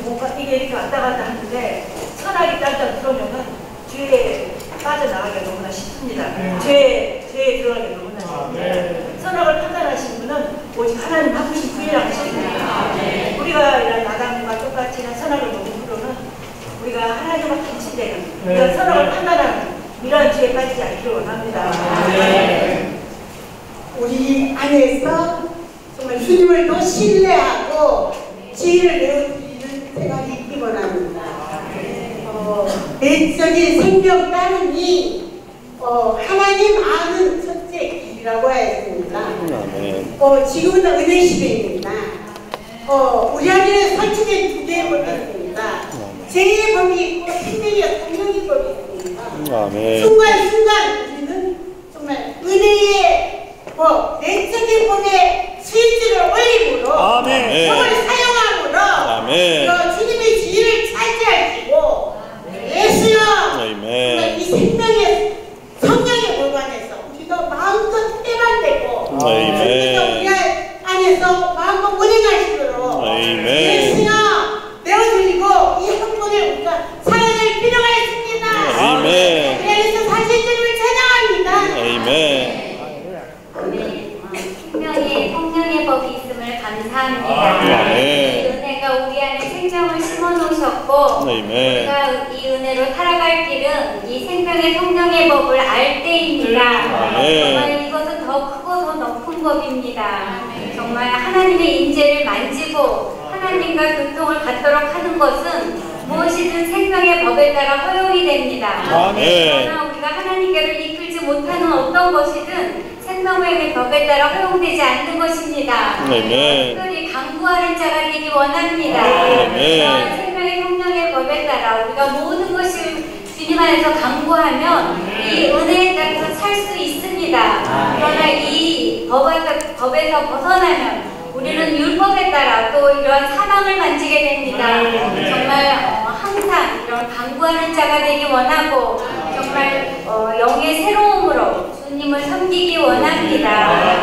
뭔가 이게 이렇게 왔다 갔다 하는데 선악이 딴딴 들어오면은 죄에 빠져나가기가 너무나 쉽습니다. 죄에 들어가기가 너무나 쉽습니다. 선악을 판단하신 분은 오직 하나님 한 분씩 부인하고 싶습니다. 우리가 이런 아담과 똑같이 선악을 먹은 후로는 우리가 하나님과 같이 되는 이런 선악을 판단하는 이런 죄에 빠지지 않기를 원합니다. 우리 안에서 정말 주님을 더 신뢰하고 지혜를 내어드리는 생각이 있기 원합니다. 내적인 생명 따름이 하나님 아는 첫째 길이라고 하였습니다. 지금은 은혜 시대입니다. 우리 안에 설치된 두 개의 법이 있습니다. 죄의 법이 있고 생명의 성령의 법이 있습니다. 순간순간 우리는 정말 은혜의 내적인 법의 스위치를 올림으로 성을 사용함으로 주님의 지위를 차지하시고 예수여 정말 이 생명의 성령의 법 안에서 우리도 마음껏 때만 되고 우리 안에서 마음껏 운행하시도록 예수여 내어드리고 이 한 분에 우리가 살아낼 필요가 있습니다. 그래서 사실 주님을 찬양합니다. 생명의 성령의 법이 있음을 감사합니다. 이 은혜가 우리 안에 생명을 심어놓으셨고 우리가 이 은혜로 살아갈 길은 이 생명의 성령의 법을 알 때입니다. 정말 이것은 더 크고 더 높은 법입니다. 정말 하나님의 임재를 만지고 하나님과 교통을 갖도록 하는 것은 무엇이든 생명의 법에 따라 허용이 됩니다. 그러나 우리가 하나님께로 이끌지 못하는 어떤 것이든 생명의 법에 따라 허용되지 않는 것입니다. 특별히 강구하는 자가 되기 원합니다. 생명의 성령의 법에 따라 우리가 모든 것을 주님 안에서 강구하면 이 은혜에 따라서 살 수 있습니다. 그러나 이 법에서 벗어나면 우리는 율법에 따라 또 이러한 사망을 만지게 됩니다. 정말 항상 이런 강구하는 자가 되기 원하고 정말 영의 새로움으로 주님을 섬기기 원합니다.